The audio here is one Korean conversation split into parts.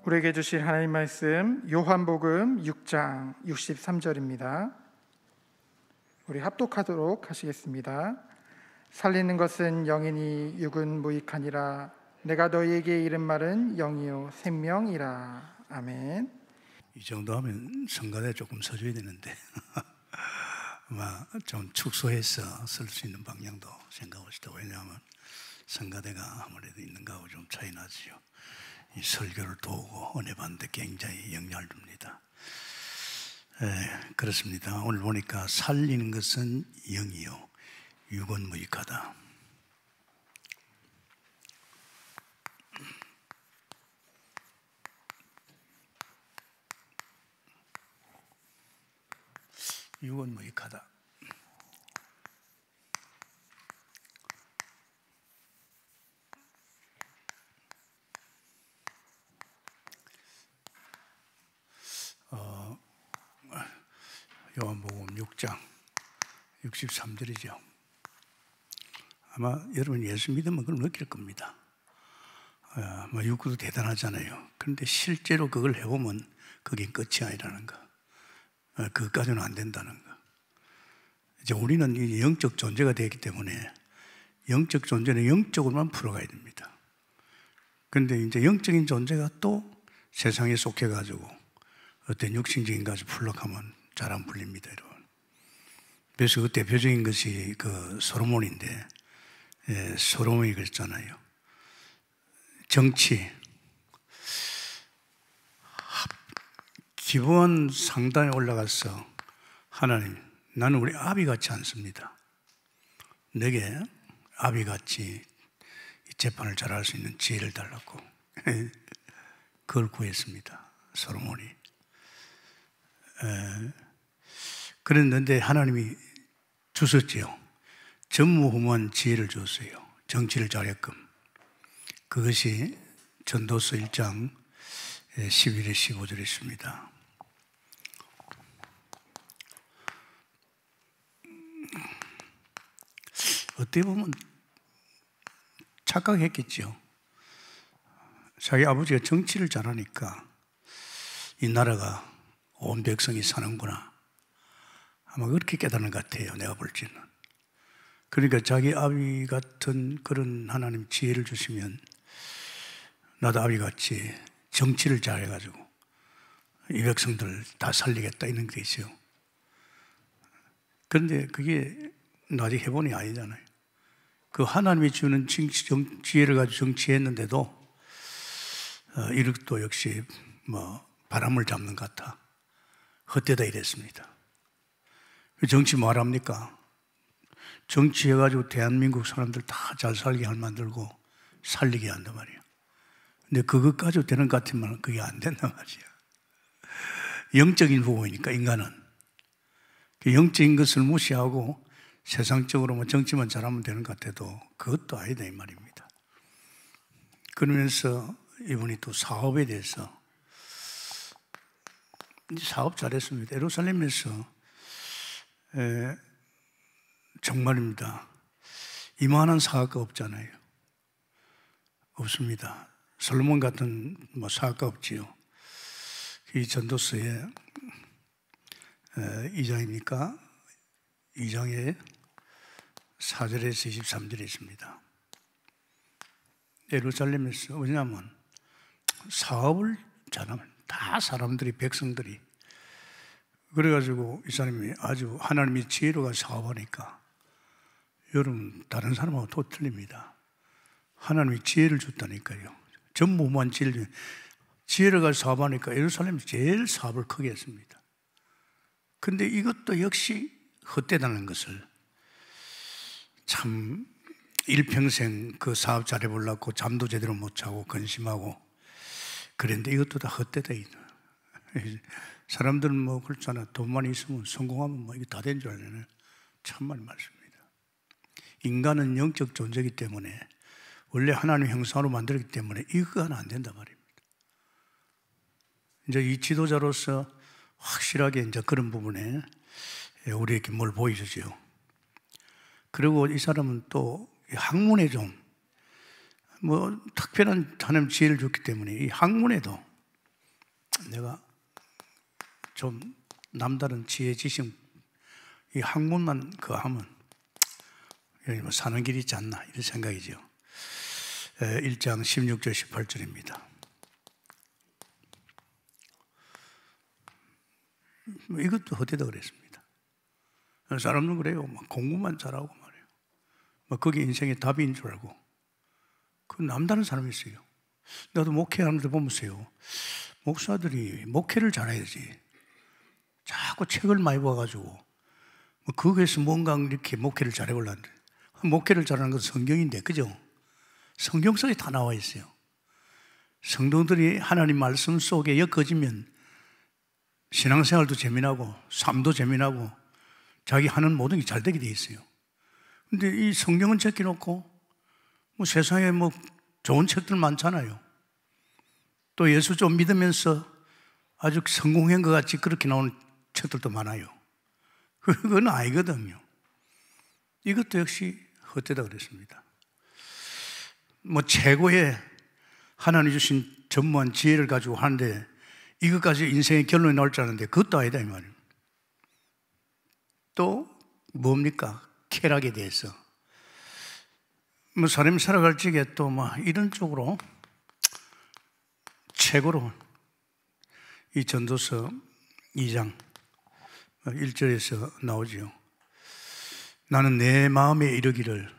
우리에게 주실 하나님 말씀 요한복음 6장 63절입니다. 우리 합독하도록 하시겠습니다. 살리는 것은 영이니 육은 무익하니라. 내가 너희에게 이른 말은 영이요 생명이라. 아멘. 이 정도 하면 성가대 조금 서줘야 되는데 아마 좀 축소해서 쓸 수 있는 방향도 생각합시다. 왜냐하면 성가대가 아무래도 있는 거하고 좀 차이 나지요. 이 설교를 도우고 은혜 받는데 굉장히 영향을 줍니다. 그렇습니다. 오늘 보니까 살리는 것은 영이요 육은 무익하다. 육은 무익하다. 요한복음 6장 63절이죠. 아마 여러분 예수 믿으면 그걸 느낄 겁니다. 육도 대단하잖아요. 그런데 실제로 그걸 해보면 그게 끝이 아니라는 거. 그것까지는 안 된다는 거. 이제 우리는 이 영적 존재가 되기 때문에 영적 존재는 영적으로만 풀어가야 됩니다. 그런데 이제 영적인 존재가 또 세상에 속해가지고 어떤 육신적인 것을 풀러가면 잘 안 풀립니다, 여러분. 그래서 그 대표적인 것이 그 솔로몬인데, 솔로몬이 그랬잖아요. 정치, 기본 상단에 올라가서 하나님, 나는 우리 아비 같지 않습니다. 내게 아비 같이 재판을 잘할 수 있는 지혜를 달라고 그걸 구했습니다, 솔로몬이. 그랬는데 하나님이 주셨지요. 전무후무한 지혜를 줬어요. 정치를 잘했끔. 그것이 전도서 1장 11에 15절에 있습니다. 어떻게 보면 착각했겠죠. 자기 아버지가 정치를 잘하니까 이 나라가 온 백성이 사는구나. 아마 그렇게 깨달은 것 같아요, 내가 볼 때는. 그러니까 자기 아비 같은 그런 하나님 지혜를 주시면 나도 아비같이 정치를 잘해가지고 이 백성들 다 살리겠다 이런 게 있어요. 그런데 그게 나중에 해본이 아니잖아요. 그 하나님이 주는 지혜를 가지고 정치했는데도 이력도 역시 바람을 잡는 것 같아. 헛되다 이랬습니다. 정치 뭐 합니까? 정치해가지고 대한민국 사람들 다 잘 살게 할 만들고 살리게 한단 말이에요. 근데 그것 가지고 되는 것 같으면 그게 안 된단 말이에요. 영적인 부분이니까 인간은. 영적인 것을 무시하고 세상적으로 정치만 잘하면 되는 것 같아도 그것도 아니다 이 말입니다. 그러면서 이분이 또 사업에 대해서 사업 잘했습니다. 예루살렘에서 정말입니다. 이만한 사업가 없잖아요. 없습니다. 솔로몬 같은 사업가 없지요. 이 전도서에 2장입니까? 2장에 4절에서 23절에 있습니다. 예루살렘에서 왜냐하면 사업을 잘하면 다 사람들이 백성들이 그래가지고 이 사람이 아주 하나님이 지혜로가 사업하니까 여러분 다른 사람하고 또 틀립니다. 하나님이 지혜를 줬다니까요. 전무후무한 지혜를 가지고 사업하니까 예루살렘이 제일 사업을 크게 했습니다. 근데 이것도 역시 헛되다는 것을 참 일평생 그 사업 잘해보려고 잠도 제대로 못 자고 근심하고 그랬는데 이것도 다 헛되다. 사람들은 그렇잖아. 돈만 있으면 성공하면 이게 다 된 줄 알잖아요. 참말 말씀입니다. 인간은 영적 존재이기 때문에 원래 하나님 형상으로 만들었기 때문에 이거 하나 안 된단 말입니다. 이제 이 지도자로서 확실하게 이제 그런 부분에 우리에게 뭘 보여주죠. 그리고 이 사람은 또 학문에 좀 특별한 하나님 지혜를 줬기 때문에 이 학문에도 내가 좀 남다른 지혜, 지식, 이 학문만 하면 사는 길이 있지 않나 이런 생각이죠. 1장 16절 18절입니다. 이것도 헛되다 그랬습니다. 사람은 그래요. 공부만 잘하고 말이에요. 그게 인생의 답인 줄 알고. 그 남다른 사람이 있어요. 나도 목회하는 데 보면서요. 목사들이 목회를 잘해야지. 자꾸 책을 많이 봐가지고 거기에서 뭔가 이렇게 목회를 잘해보려는데, 목회를 잘하는 건 성경인데, 그죠? 성경 속에 다 나와 있어요. 성도들이 하나님 말씀 속에 엮어지면 신앙생활도 재미나고 삶도 재미나고 자기 하는 모든 게 잘 되게 돼 있어요. 근데 이 성경은 제껴놓고 세상에 좋은 책들 많잖아요. 또 예수 좀 믿으면서 아주 성공한 것 같이 그렇게 나오는 책들도 많아요. 그건 아니거든요. 이것도 역시 헛되다 그랬습니다. 최고의 하나님 주신 전무한 지혜를 가지고 하는데 이것까지 인생의 결론이 나올 줄 알았는데 그것도 아니다 이 말이에요. 또 뭡니까? 쾌락에 대해서. 사람이 살아갈 적에 또 이런 쪽으로 최고로 이 전도서 2장 1절에서 나오지요. 나는 내 마음에 이르기를,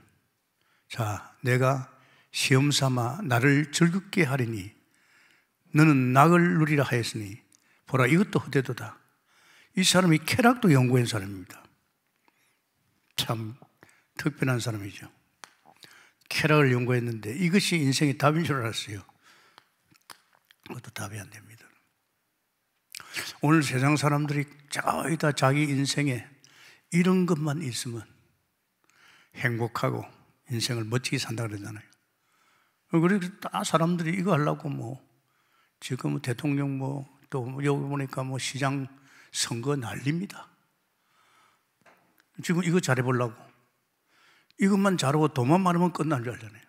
자, 내가 시험 삼아 나를 즐겁게 하리니 너는 낙을 누리라 하였으니 보라 이것도 헛되도다. 이 사람이 쾌락도 연구한 사람입니다. 참 특별한 사람이죠. 쾌락을 연구했는데 이것이 인생의 답인 줄 알았어요. 그것도 답이 안 됩니다. 오늘 세상 사람들이 거의 다 자기 인생에 이런 것만 있으면 행복하고 인생을 멋지게 산다 그러잖아요. 그래서 다 사람들이 이거 하려고 지금 대통령 또 여기 보니까 시장 선거 난립니다. 지금 이거 잘해보려고 이것만 잘하고 돈만 많으면 끝난 줄 알잖아요.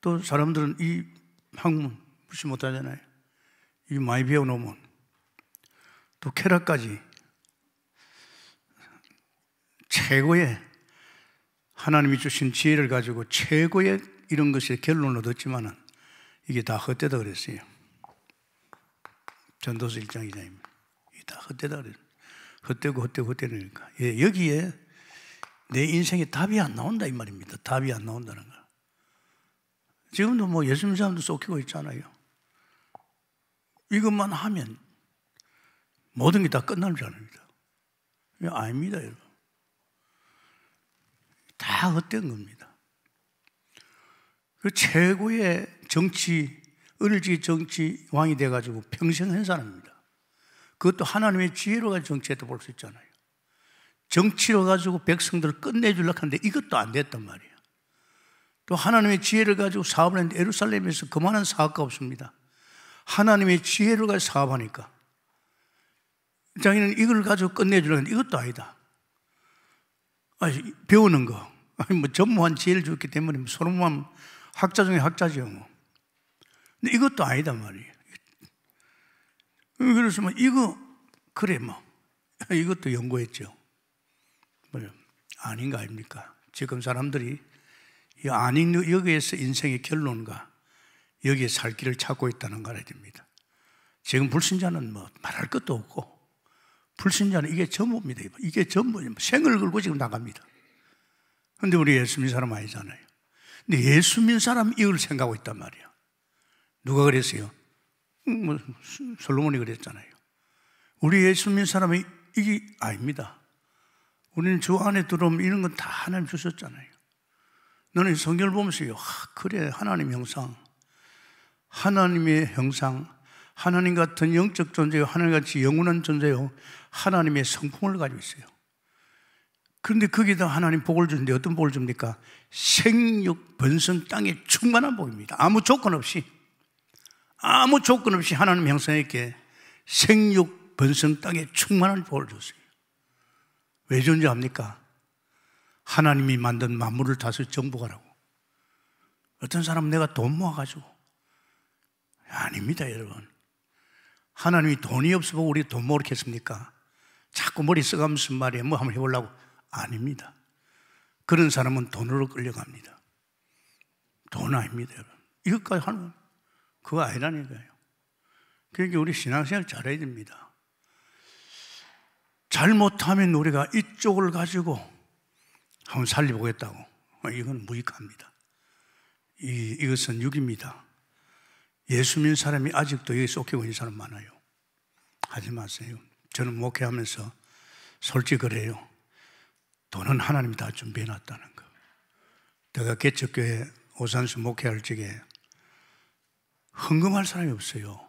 또 사람들은 이 학문 무시 못하잖아요. 이 많이 배워놓으면 또 쾌락까지 최고의 하나님이 주신 지혜를 가지고 최고의 이런 것의 결론을 얻었지만은 이게 다 헛되다 그랬어요. 전도서 1장 2장입니다. 이게 다 헛되다 그랬어요. 헛되니까. 여기에 내 인생에 답이 안 나온다 이 말입니다. 답이 안 나온다는 거. 지금도 예수 믿는 사람도 쫓기고 있잖아요. 이것만 하면 모든 게 다 끝나는 줄 압니다. 아닙니다, 여러분. 다 헛된 겁니다. 그 최고의 정치, 어릴 적에 정치 왕이 돼가지고 평생 한 사람입니다. 그것도 하나님의 지혜로 가지고 정치했다 볼 수 있잖아요. 정치로 가지고 백성들을 끝내주려고 하는데 이것도 안 됐단 말이에요. 또 하나님의 지혜를 가지고 사업을 했는데 예루살렘에서 그만한 사업가 없습니다. 하나님의 지혜를 가지고 사업하니까 자기는 이걸 가지고 끝내주려고 했는데 이것도 아니다. 배우는 거. 전무한 지혜를 줬기 때문에 솔로몬 학자 중에 학자죠. 근데 이것도 아니다 말이에요. 그래서 이거 그래 이것도 연구했죠. 아닌가 아닙니까? 지금 사람들이 이 아닌 여기에서 인생의 결론과 여기에 살 길을 찾고 있다는 걸 알아야 됩니다. 지금 불신자는 말할 것도 없고 불신자는 이게 전부입니다. 이게 전부 생을 걸고 지금 나갑니다. 근데 우리 예수 믿는 사람 아니잖아요. 근데 예수 믿는 사람 이걸 생각하고 있단 말이야. 누가 그랬어요? 솔로몬이 그랬잖아요. 우리 예수 믿는 사람이 이게 아닙니다. 우리는 주 안에 들어오면 이런 건 다 하나님 주셨잖아요. 너는 성경을 보면서요, 그래, 하나님 형상, 하나님의 형상, 하나님 같은 영적 존재요, 하나님같이 영원한 존재요, 하나님의 성품을 가지고 있어요. 그런데 거기다 하나님 복을 주는데 어떤 복을 줍니까? 생육 번성 땅에 충만한 복입니다. 아무 조건 없이 하나님 형상에게 생육 번성 땅에 충만한 복을 줬어요. 왜 존재 합니까? 하나님이 만든 만물을 다스려 정복하라고. 어떤 사람은 내가 돈 모아가지고. 아닙니다, 여러분. 하나님이 돈이 없어 보고 우리 돈 모르겠습니까? 자꾸 머리 써가면서 말이에요. 뭐 한번 해보려고. 아닙니다. 그런 사람은 돈으로 끌려갑니다. 돈 아닙니다, 여러분. 이것까지 하는 그거 아니라니까요. 그러니까 우리 신앙생활 잘해야 됩니다. 잘못하면 우리가 이쪽을 가지고 한번 살려보겠다고. 이건 무익합니다. 이것은 육입니다. 예수 믿는 사람이 아직도 여기 쫓기고 있는 사람 많아요. 하지 마세요. 저는 목회하면서 솔직히 그래요. 돈은 하나님이 다 준비해놨다는 거. 내가 개척교회 오산수 목회할 적에 헌금할 사람이 없어요.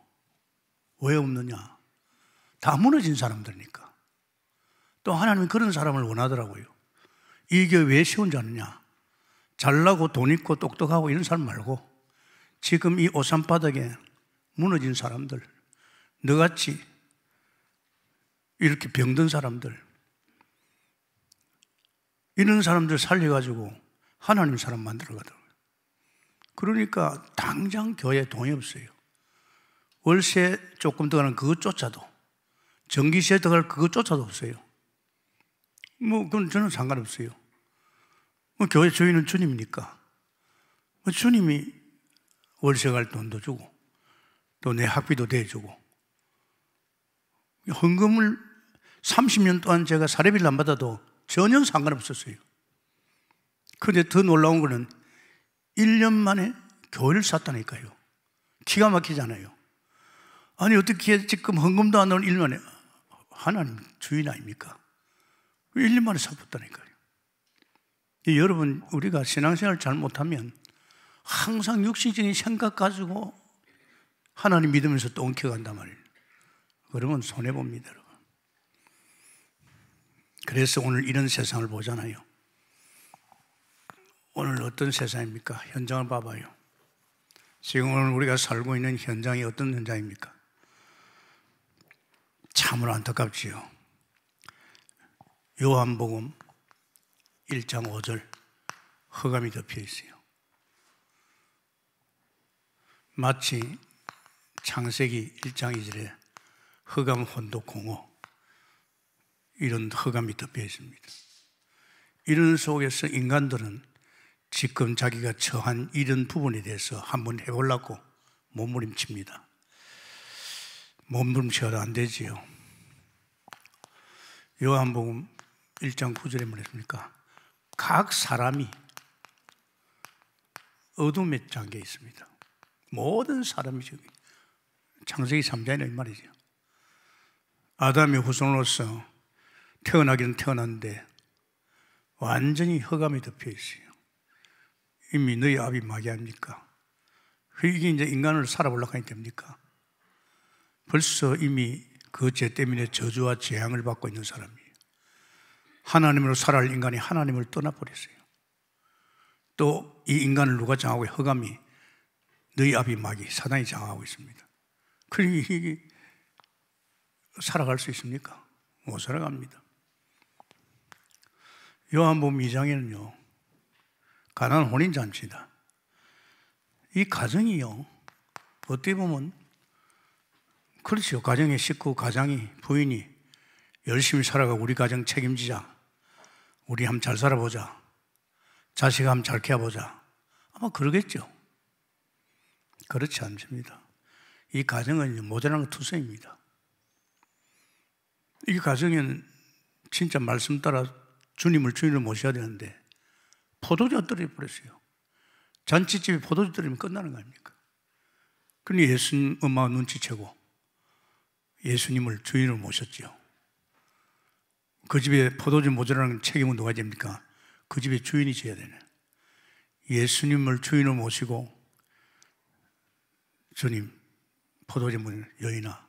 왜 없느냐? 다 무너진 사람들이니까. 또 하나님이 그런 사람을 원하더라고요. 이 교회 왜 세운 줄 아느냐? 잘나고 돈 있고 똑똑하고 이런 사람 말고 지금 이 오산바닥에 무너진 사람들, 너같이 이렇게 병든 사람들, 이런 사람들 살려가지고 하나님 사람 만들어가더라고요. 그러니까 당장 교회에 돈이 없어요. 월세 조금 더 가는 그것조차도, 전기세 더 갈 그것조차도 없어요. 그건 저는 상관없어요. 교회 주인은 주님이니까. 주님이 월세 갈 돈도 주고, 또 내 학비도 대주고. 헌금을 30년 동안 제가 사례비를 안 받아도 전혀 상관없었어요. 그런데 더 놀라운 거는 1년 만에 교회를 샀다니까요. 기가 막히잖아요. 아니, 어떻게 지금 헌금도 안 나오는 1년 만에, 하나님 주인 아닙니까? 1년 만에 사봤다니까요. 여러분, 우리가 신앙생활 잘못하면 항상 육신적인 생각 가지고 하나님 믿으면서 또 엉켜간단 말이에요. 그러면 손해봅니다, 여러분. 그래서 오늘 이런 세상을 보잖아요. 오늘 어떤 세상입니까? 현장을 봐봐요. 지금 오늘 우리가 살고 있는 현장이 어떤 현장입니까? 참으로 안타깝지요. 요한복음 1장 5절 흑암이 덮여 있어요. 마치 창세기 1장 2절에 흑암, 혼독, 공허, 이런 흑암이 덮여 있습니다. 이런 속에서 인간들은 지금 자기가 처한 이런 부분에 대해서 한번 해보려고 몸부림칩니다. 몸부림쳐도 안 되지요. 요한복음 1장 9절에 뭐랬습니까? 각 사람이 어둠에 잠겨 있습니다. 모든 사람이 저기 창세기 3장이라는 말이죠. 아담의 후손으로서 태어나기는 태어났는데 완전히 흑암이 덮여 있어요. 이미 너희 아비 마귀 아닙니까? 이게 이제 인간을 살아보려고 하니 됩니까? 벌써 이미 그 죄 때문에 저주와 재앙을 받고 있는 사람이에요. 하나님으로 살아갈 인간이 하나님을 떠나버렸어요. 또 이 인간을 누가 장하고 흑암이 너희 아비 마귀 사단이 장하고 있습니다. 그러니 이게 살아갈 수 있습니까? 못 살아갑니다. 요한복음 2장에는요 가나안 혼인잔치다. 이 가정이요 어떻게 보면 그렇죠. 가정의 식구, 가장이, 부인이 열심히 살아가고 우리 가정 책임지자, 우리 한번 잘 살아보자, 자식 한번 잘 키워보자, 아마 그러겠죠. 그렇지 않습니다. 이 가정은 모자란 거 투성입니다. 이 가정에는 진짜 말씀 따라 주님을 주인으로 모셔야 되는데 포도주가 떨어져버렸어요. 잔치집에 포도주 떨어지면 끝나는 거 아닙니까? 그러니 예수님 엄마가 눈치채고 예수님을 주인으로 모셨지요. 그 집에 포도주 모자라는 책임은 누가 집니까? 그 집의 주인이 져야 되네. 예수님을 주인으로 모시고 주님 포도주 물 여인아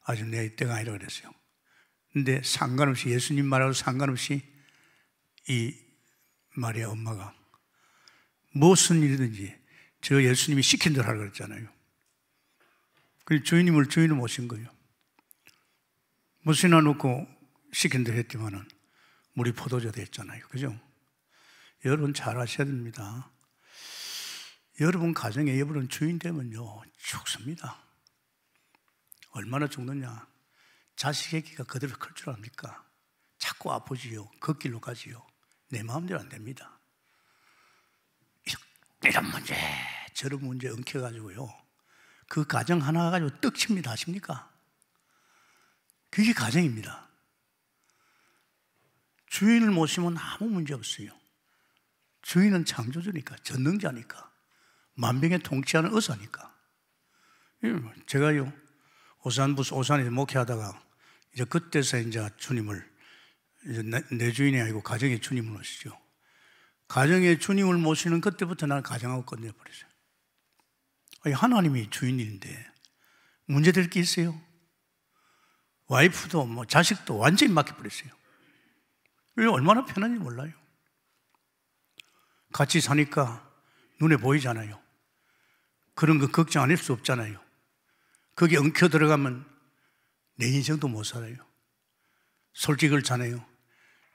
아직 내 때가 아니라 그랬어요. 근데 상관없이 예수님 말하고 상관없이 이 마리아 엄마가 무슨 일이든지 저 예수님이 시킨 대로 하라고 그랬잖아요. 그래서 주인님을 주인으로 모신 거예요. 무엇이나 놓고 시킨 대로 했지만은 물이 포도주가 됐잖아요. 그죠? 여러분 잘 아셔야 됩니다. 여러분 가정에 여러분 주인 되면요 죽습니다. 얼마나 죽느냐? 자식의 기가 그대로 클 줄 압니까? 자꾸 아프지요. 걷길로 가지요. 내 마음대로 안 됩니다. 이런 문제, 저런 문제 엉켜가지고요. 그 가정 하나 가지고 떡칩니다. 아십니까? 그게 가정입니다. 주인을 모시면 아무 문제 없어요. 주인은 창조주니까, 전능자니까, 만병의 통치하는 의사니까. 제가요, 오산에서 목회하다가, 이제 그때서 이제 주님을, 이제 내 주인이 아니고 가정의 주님을 모시죠. 가정의 주님을 모시는 그때부터 나는 가정하고 끝내버렸어요. 아니, 하나님이 주인인데, 문제될 게 있어요? 와이프도 뭐 자식도 완전히 맡겨버렸어요. 얼마나 편한지 몰라요. 같이 사니까 눈에 보이잖아요. 그런 거 걱정 안 할 수 없잖아요. 거기 엉켜 들어가면 내 인생도 못 살아요. 솔직히 그렇잖아요.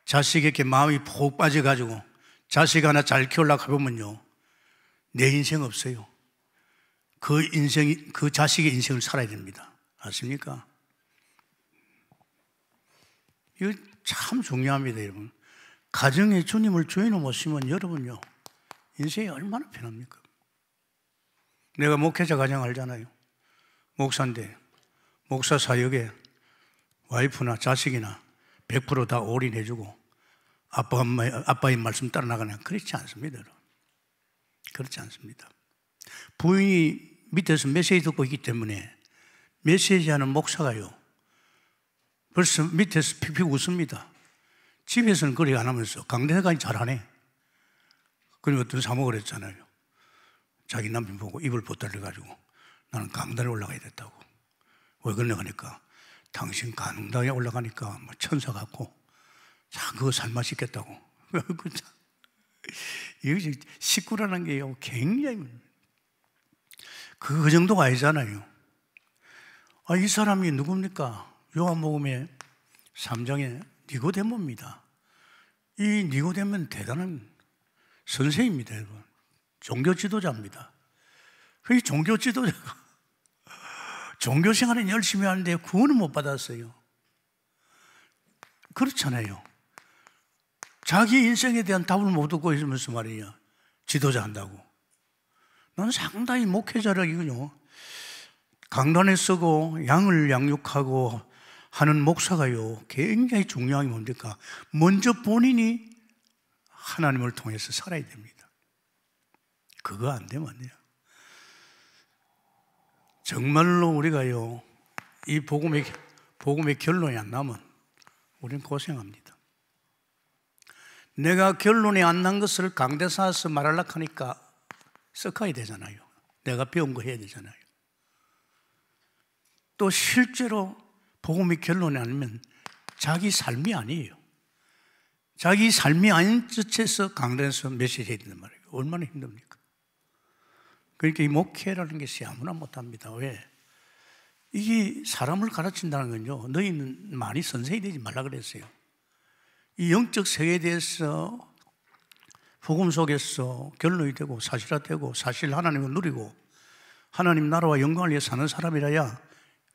자식에게 마음이 푹 빠져가지고 자식 하나 잘 키우려고 해보면요, 내 인생 없어요. 그 자식의 인생을 살아야 됩니다. 아십니까? 이거 참 중요합니다, 여러분. 가정의 주님을 주인으로 모시면 여러분요, 인생이 얼마나 편합니까? 내가 목회자 가정 알잖아요. 목사인데, 목사 사역에 와이프나 자식이나 100% 다 올인해주고 아빠의 말씀 따라 나가냐? 그렇지 않습니다, 여러분. 그렇지 않습니다. 부인이 밑에서 메시지 듣고 있기 때문에 메시지 하는 목사가요, 벌써 밑에서 픽픽 웃습니다. 집에서는 그리 안 하면서 강대가니 잘하네. 그리고 어떤 사모가 그랬잖아요. 자기 남편 보고 입을 보따려가지고 나는 강단에 올라가야 됐다고. 왜 그러냐 하니까 당신 강단에 올라가니까 뭐 천사 같고 참 그거 살맛 있겠다고. 이거 식구라는 게요, 굉장히 그 정도가 아니잖아요. 이 사람이 누굽니까? 요한복음의 3장에 니고데모입니다. 이 니고데모는 대단한 선생입니다, 여러분. 종교 지도자입니다. 그 종교 지도자가 종교 생활은 열심히 하는데 구원은 못 받았어요. 그렇잖아요. 자기 인생에 대한 답을 못 얻고 있으면서 말이야, 지도자 한다고. 난 상당히 목회자라기군요. 강단에 서고 양을 양육하고 하는 목사가요, 굉장히 중요한 게 뭡니까? 먼저 본인이 하나님을 통해서 살아야 됩니다. 그거 안 되면 안 돼요. 정말로 우리가요, 이 복음의 결론이 안 나면 우리는 고생합니다. 내가 결론이 안 난 것을 강대사에서 말하려고 하니까 썩어야 되잖아요. 내가 배운 거 해야 되잖아요. 또 실제로 복음의 결론이 아니면 자기 삶이 아니에요. 자기 삶이 아닌 뜻에서 강단에서 메시지 해야 된단 말이에요. 얼마나 힘듭니까? 그러니까 이 목회라는 것이 아무나 못합니다. 왜? 이게 사람을 가르친다는 건요, 너희는 많이 선생이 되지 말라 그랬어요. 이 영적 세계에 대해서 복음 속에서 결론이 되고 사실화되고 사실 하나님을 누리고 하나님 나라와 영광을 위해 사는 사람이라야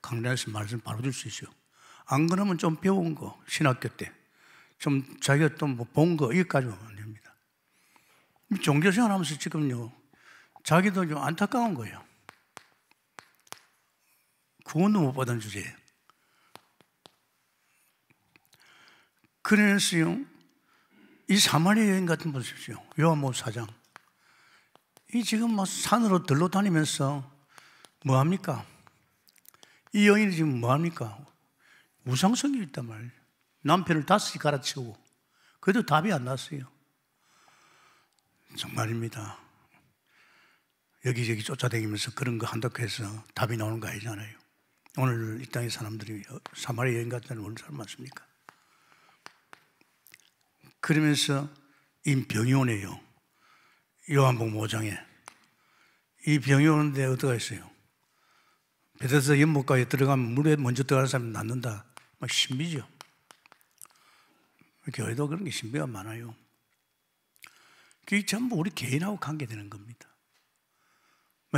강단에서 말씀 바로 줄 수 있어요. 안 그러면 좀 배운 거, 신학교 때 좀 자기가 또 뭐 본 거, 이것까지는 안 됩니다. 종교생활 하면서 지금요, 자기도 좀 안타까운 거예요. 구원도 못 받은 주제에. 그래서요, 이 사마리아 여인 같은 분 보십시오. 요한복음 4장. 이 지금 막 산으로 들러 다니면서 뭐 합니까? 이 여인이 지금 뭐 합니까? 우상성이 있단 말이에요. 남편을 5시 갈아치우고. 그래도 답이 안 났어요. 정말입니다. 여기저기 쫓아다니면서 그런 거 한다고 해서 답이 나오는 거 아니잖아요. 오늘 이 땅의 사람들이 사마리아 여인 같은 데는 얼마나 많습니까? 그러면서 이 병이 오네요. 요한복음 5장에. 이 병이 오는데 어떡하 있어요? 베데스다 연못가에 들어가면 물에 먼저 들어가는 사람이 낫는다. 막 신비죠. 교회도 그런 게 신비가 많아요. 그게 전부 우리 개인하고 관계되는 겁니다.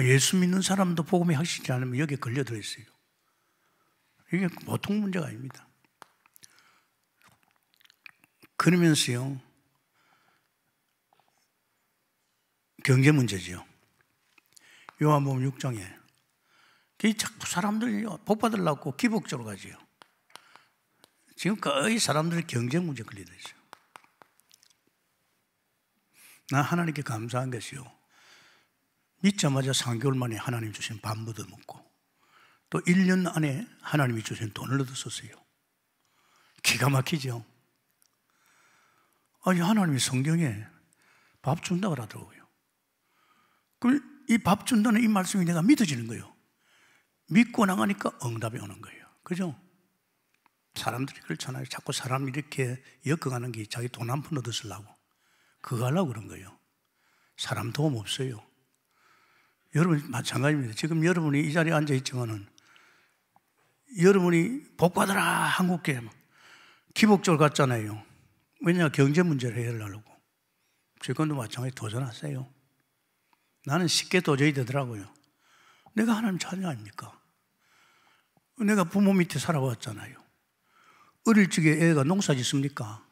예수 믿는 사람도 복음이 확실치 않으면 여기에 걸려들어 있어요. 이게 보통 문제가 아닙니다. 그러면서요, 경제 문제죠. 요한복음 6장에 자꾸 사람들이 복 받으려고 기복적으로 가지요. 지금 거의 사람들이 경제 문제 걸리고 있어요. 나 하나님께 감사한 것이요, 믿자마자 3개월 만에 하나님 주신 밥 얻어먹고 또 1년 안에 하나님이 주신 돈을 얻었었어요. 기가 막히죠. 아니, 하나님이 성경에 밥 준다고 하더라고요. 그럼 이 밥 준다는 이 말씀이 내가 믿어지는 거예요. 믿고 나가니까 응답이 오는 거예요. 그죠? 사람들이 그렇잖아요. 자꾸 사람 이렇게 엮어가는 게 자기 돈 한 푼 얻으려고 그거 하려고 그런 거예요. 사람 도움 없어요. 여러분 마찬가지입니다. 지금 여러분이 이 자리에 앉아 있지만은 여러분이 복 받아라 한국계 기복적으로 갔잖아요. 왜냐, 경제 문제를 해결하려고. 지금도 마찬가지 도전하세요. 나는 쉽게 도저히 되더라고요. 내가 하나님 자녀 아닙니까? 내가 부모 밑에 살아왔잖아요. 어릴 적에 애가 농사 짓습니까?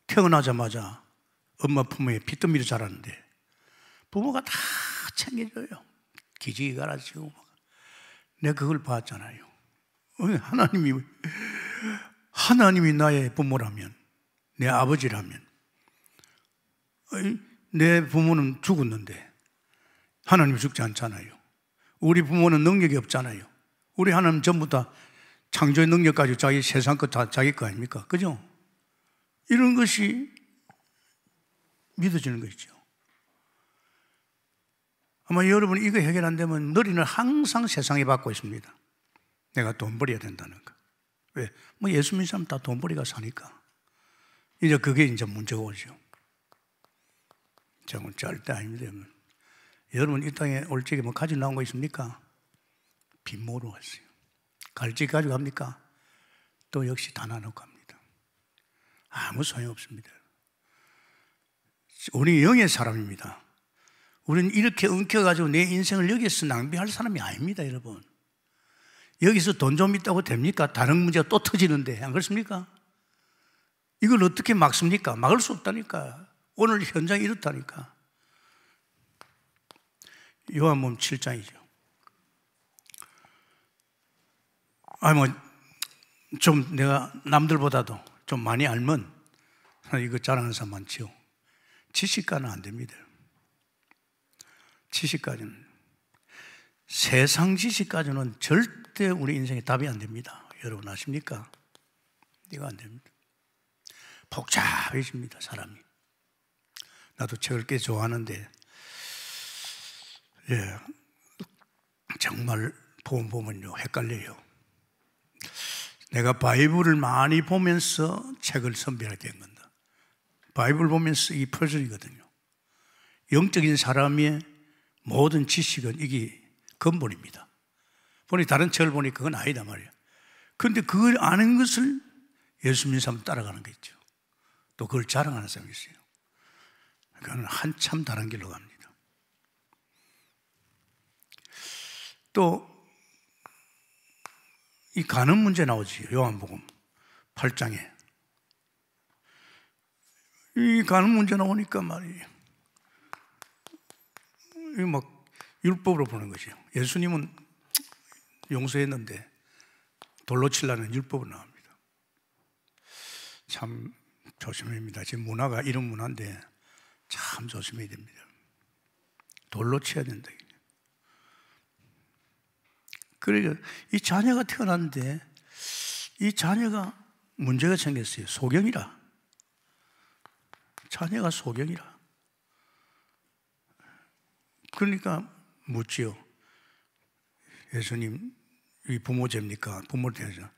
태어나자마자 엄마 품에 빚더미로 자랐는데 부모가 다 챙겨줘요. 기저귀 갈아주고. 내가 그걸 봤잖아요. 하나님이 나의 부모라면, 내 아버지라면, 내 부모는 죽었는데 하나님 죽지 않잖아요. 우리 부모는 능력이 없잖아요. 우리 하나님 전부 다 창조의 능력 가지고 자기 세상 것 다 자기 거 아닙니까? 그죠? 이런 것이 믿어지는 것이죠. 아마 여러분이 이거 해결 안 되면 너리는 항상 세상에 받고 있습니다. 내가 돈 벌어야 된다는 거. 왜? 뭐 예수 믿는 사람 다 돈 벌이가 사니까. 이제 그게 이제 문제가 오죠. 정말 절대 아닙니다. 여러분 이 땅에 올 적에 뭐 가지고 나온 거 있습니까? 빈모로 왔어요. 갈지 가지고 갑니까? 또 역시 다 나눠 갑니다. 아무 소용없습니다. 우리 영의 사람입니다. 우리는 이렇게 엉켜가지고 내 인생을 여기서 낭비할 사람이 아닙니다, 여러분. 여기서 돈 좀 있다고 됩니까? 다른 문제가 또 터지는데, 안 그렇습니까? 이걸 어떻게 막습니까? 막을 수 없다니까. 오늘 현장이 이렇다니까. 요한복음 7장이죠. 좀 내가 남들보다도 좀 많이 알면 이거 자랑하는 사람 많지요. 지식가는 안 됩니다. 지식까지는, 세상 지식까지는 절대 우리 인생에 답이 안 됩니다. 여러분 아십니까? 이거 안 됩니다. 복잡해집니다, 사람이. 나도 책을 꽤 좋아하는데, 정말 보면요 헷갈려요. 내가 바이블을 많이 보면서 책을 선별하게 된 겁니다. 바이블 보면서 이 퍼즐이거든요. 영적인 사람의 모든 지식은 이게 근본입니다. 보니 다른 책을 보니 그건 아니다 말이에요. 그런데 그걸 아는 것을 예수 믿는 사람 따라가는 거 있죠. 또 그걸 자랑하는 사람이 있어요. 그건 한참 다른 길로 갑니다. 또 이 가늠 문제 나오지. 요한복음 8장에 이 가늠 문제 나오니까 말이에요. 이 막 율법으로 보는 거죠. 예수님은 용서했는데 돌로 치려는 율법으로 나옵니다. 참 조심해야 합니다. 지금 문화가 이런 문화인데 참 조심해야 됩니다. 돌로 쳐야 된다. 그러니까 이 자녀가 태어났는데 이 자녀가 문제가 생겼어요. 소경이라. 자녀가 소경이라. 그러니까 묻지요. 예수님, 이 부모제입니까? 부모를 대해서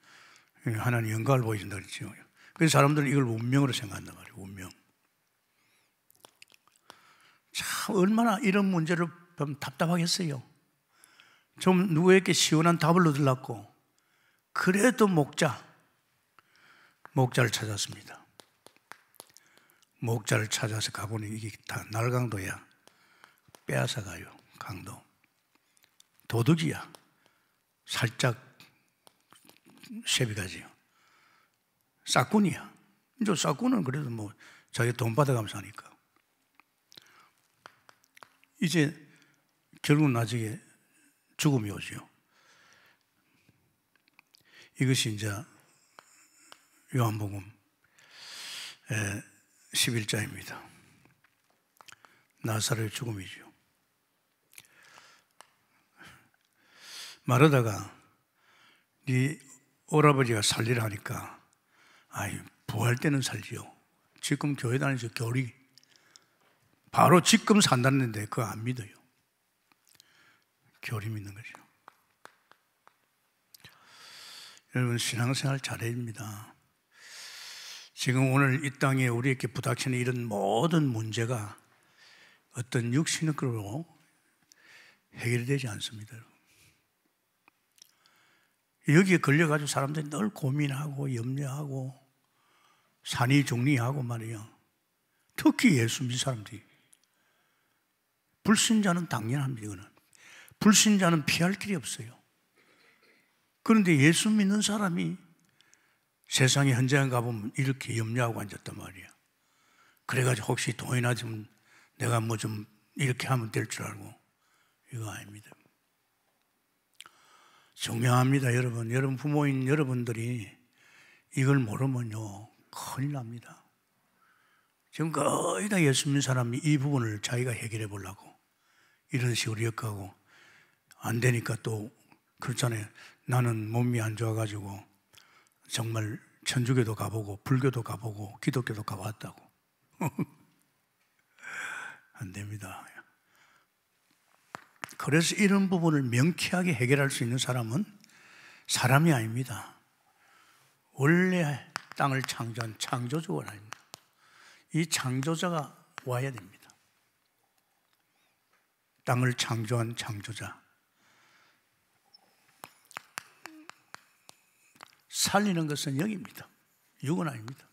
하나님 영광을 보여준다 그랬죠. 그래서 사람들은 이걸 운명으로 생각한단 말이에요. 운명. 참 얼마나 이런 문제를 보면 답답하겠어요. 좀 누구에게 시원한 답을 얻으려고 그래도 목자를 찾았습니다. 목자를 찾아서 가보니 이게 다 날강도야. 빼앗아가요. 강도. 도둑이야. 살짝 세비가지요. 싹군이야. 이제 싹군은 그래도 뭐 자기 돈 받아가면서 하니까. 이제 결국은 나중에 죽음이 오죠. 이것이 이제 요한복음 11장입니다. 나사로의 죽음이죠. 말하다가 네 오라버지가 살리라 하니까 아이 부활 때는 살지요. 지금 교회 다니면서 교리 바로 지금 산다는데 그거 안 믿어요. 교리 믿는 거죠. 여러분 신앙생활 잘해야 됩니다. 지금 오늘 이 땅에 우리에게 부닥치는 이런 모든 문제가 어떤 육신의 것으로 해결되지 않습니다. 여기에 걸려가지고 사람들이 늘 고민하고 염려하고 산이중리하고 말이야. 특히 예수 믿는 사람들이. 불신자는 당연합니다. 이거는. 불신자는 피할 길이 없어요. 그런데 예수 믿는 사람이 세상에 현장에 가보면 이렇게 염려하고 앉았단 말이야. 그래가지고 혹시 돈이나 좀 내가 뭐 좀 이렇게 하면 될 줄 알고. 이거 아닙니다. 중요합니다, 여러분. 여러분 부모인 여러분들이 이걸 모르면요 큰일 납니다. 지금 거의 다 예수 믿는 사람이 이 부분을 자기가 해결해 보려고 이런 식으로 역하고 안 되니까 또 그렇잖아요. 나는 몸이 안 좋아가지고 정말 천주교도 가보고 불교도 가보고 기독교도 가봤다고. 안 됩니다. 그래서 이런 부분을 명쾌하게 해결할 수 있는 사람은 사람이 아닙니다. 원래 땅을 창조한 창조주가 아닙니다. 이 창조자가 와야 됩니다. 땅을 창조한 창조자. 살리는 것은 영입니다. 육은 아닙니다.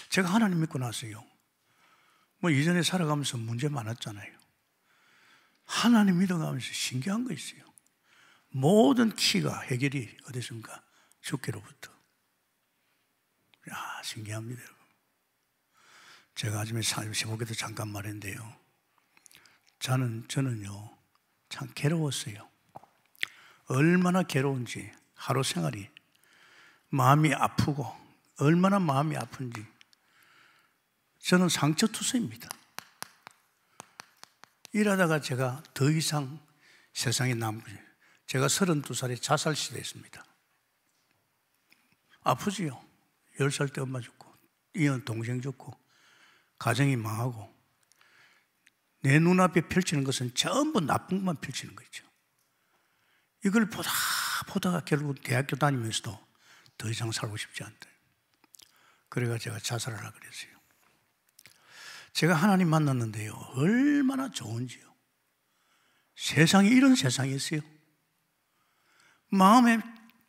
제가 하나님 믿고 나서요. 뭐 이전에 살아가면서 문제 많았잖아요. 하나님 믿어가면서 신기한 거 있어요. 모든 키가 해결이 어디 있습니까? 주께로부터. 야, 신기합니다, 여러분. 제가 아침에 세복에도 잠깐 말했는데요. 저는요, 참 괴로웠어요. 얼마나 괴로운지, 하루 생활이 마음이 아프고 얼마나 마음이 아픈지. 저는 상처투성입니다. 일하다가 제가 더 이상 세상에 제가 32살에 자살 시대였습니다. 아프지요. 10살 때 엄마 죽고 이혼 동생 죽고 가정이 망하고 내 눈앞에 펼치는 것은 전부 나쁜 것만 펼치는 거죠. 이걸 보다가 결국 대학교 다니면서도 더 이상 살고 싶지 않다. 그래가 제가 자살을 하라 그랬어요. 제가 하나님 만났는데요. 얼마나 좋은지요. 세상에 이런 세상이 있어요.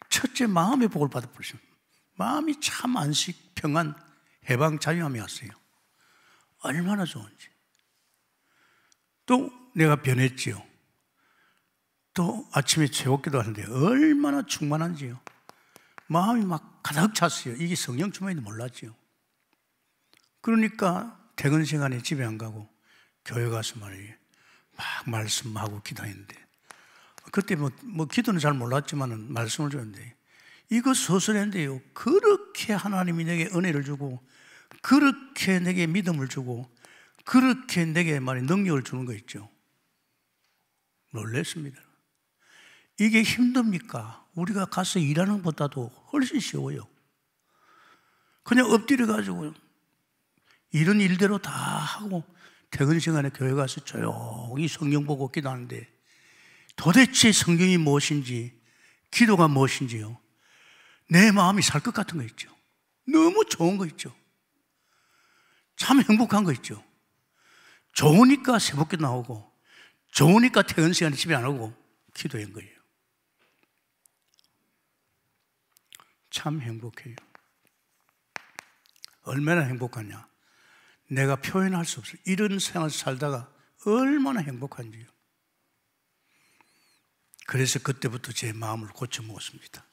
첫째 마음의 복을 받아버리십니다. 마음이 참 안식, 평안, 해방, 자유함이 왔어요. 얼마나 좋은지. 또 내가 변했지요. 또 아침에 새벽기도 하는데 얼마나 충만한지요. 마음이 막 가득 찼어요. 이게 성령 충만인지 몰랐지요. 그러니까 퇴근 시간에 집에 안 가고 교회 가서 말이에요. 막 말씀하고 기도했는데 그때 뭐 기도는 잘 몰랐지만은 말씀을 줬는데 이거 서술했는데요. 그렇게 하나님이 내게 은혜를 주고 그렇게 내게 믿음을 주고 그렇게 내게 능력을 주는 거 있죠. 놀랐습니다. 이게 힘듭니까? 우리가 가서 일하는 것보다도 훨씬 쉬워요. 그냥 엎드려 가지고 이런 일대로 다 하고 퇴근 시간에 교회 가서 조용히 성경 보고 기도하는데 도대체 성경이 무엇인지 기도가 무엇인지요. 내 마음이 살 것 같은 거 있죠. 너무 좋은 거 있죠. 참 행복한 거 있죠. 좋으니까 새벽에 나오고 좋으니까 퇴근 시간에 집에 안 오고 기도한 거예요. 참 행복해요. 얼마나 행복하냐. 내가 표현할 수 없어요. 이런 생활 살다가 얼마나 행복한지요. 그래서 그때부터 제 마음을 고쳐 먹었습니다.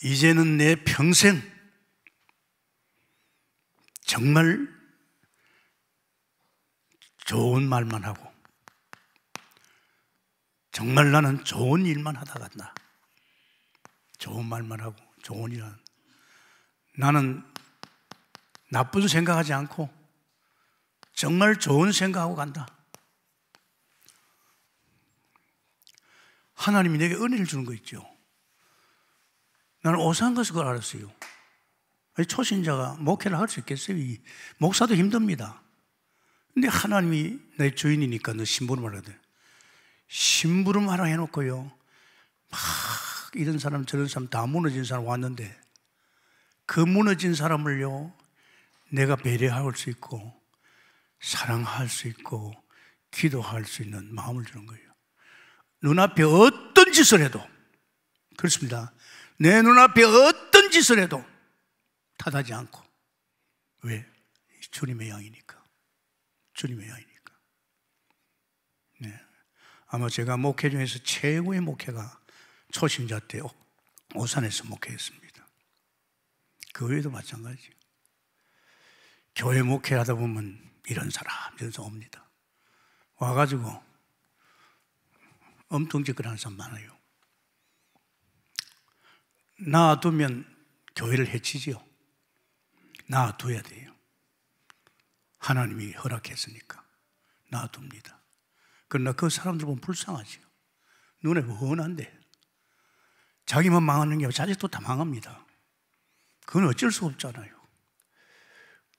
이제는 내 평생 정말 좋은 말만 하고 정말 나는 좋은 일만 하다 간다. 좋은 말만 하고 좋은 일 하는, 나는 나쁜 생각하지 않고 정말 좋은 생각하고 간다. 하나님이 내게 은혜를 주는 거 있죠. 나는 오산 가서 그걸 알았어요. 초신자가 목회를 할 수 있겠어요? 목사도 힘듭니다. 근데 하나님이 내 주인이니까 너 심부름하라 돼. 심부름하라 해놓고요, 막 이런 사람 저런 사람 다 무너진 사람 왔는데 그 무너진 사람을요 내가 배려할 수 있고 사랑할 수 있고 기도할 수 있는 마음을 주는 거예요. 눈앞에 어떤 짓을 해도 그렇습니다. 내 눈앞에 어떤 짓을 해도 탓하지 않고. 왜? 주님의 양이니까. 주님의 양이니까. 네. 아마 제가 목회 중에서 최고의 목회가 초신자 때 오산에서 목회했습니다. 그 외에도 마찬가지예요. 교회 목회하다 보면 이런 사람 저런 사람 옵니다. 와가지고 엉뚱짓거리하는 사람 많아요. 놔두면 교회를 해치지요. 놔둬야 돼요. 하나님이 허락했으니까 놔둡니다. 그러나 그 사람들 보면 불쌍하지요. 눈에 훤한데 자기만 망하는 게 자식도 다 망합니다. 그건 어쩔 수 없잖아요.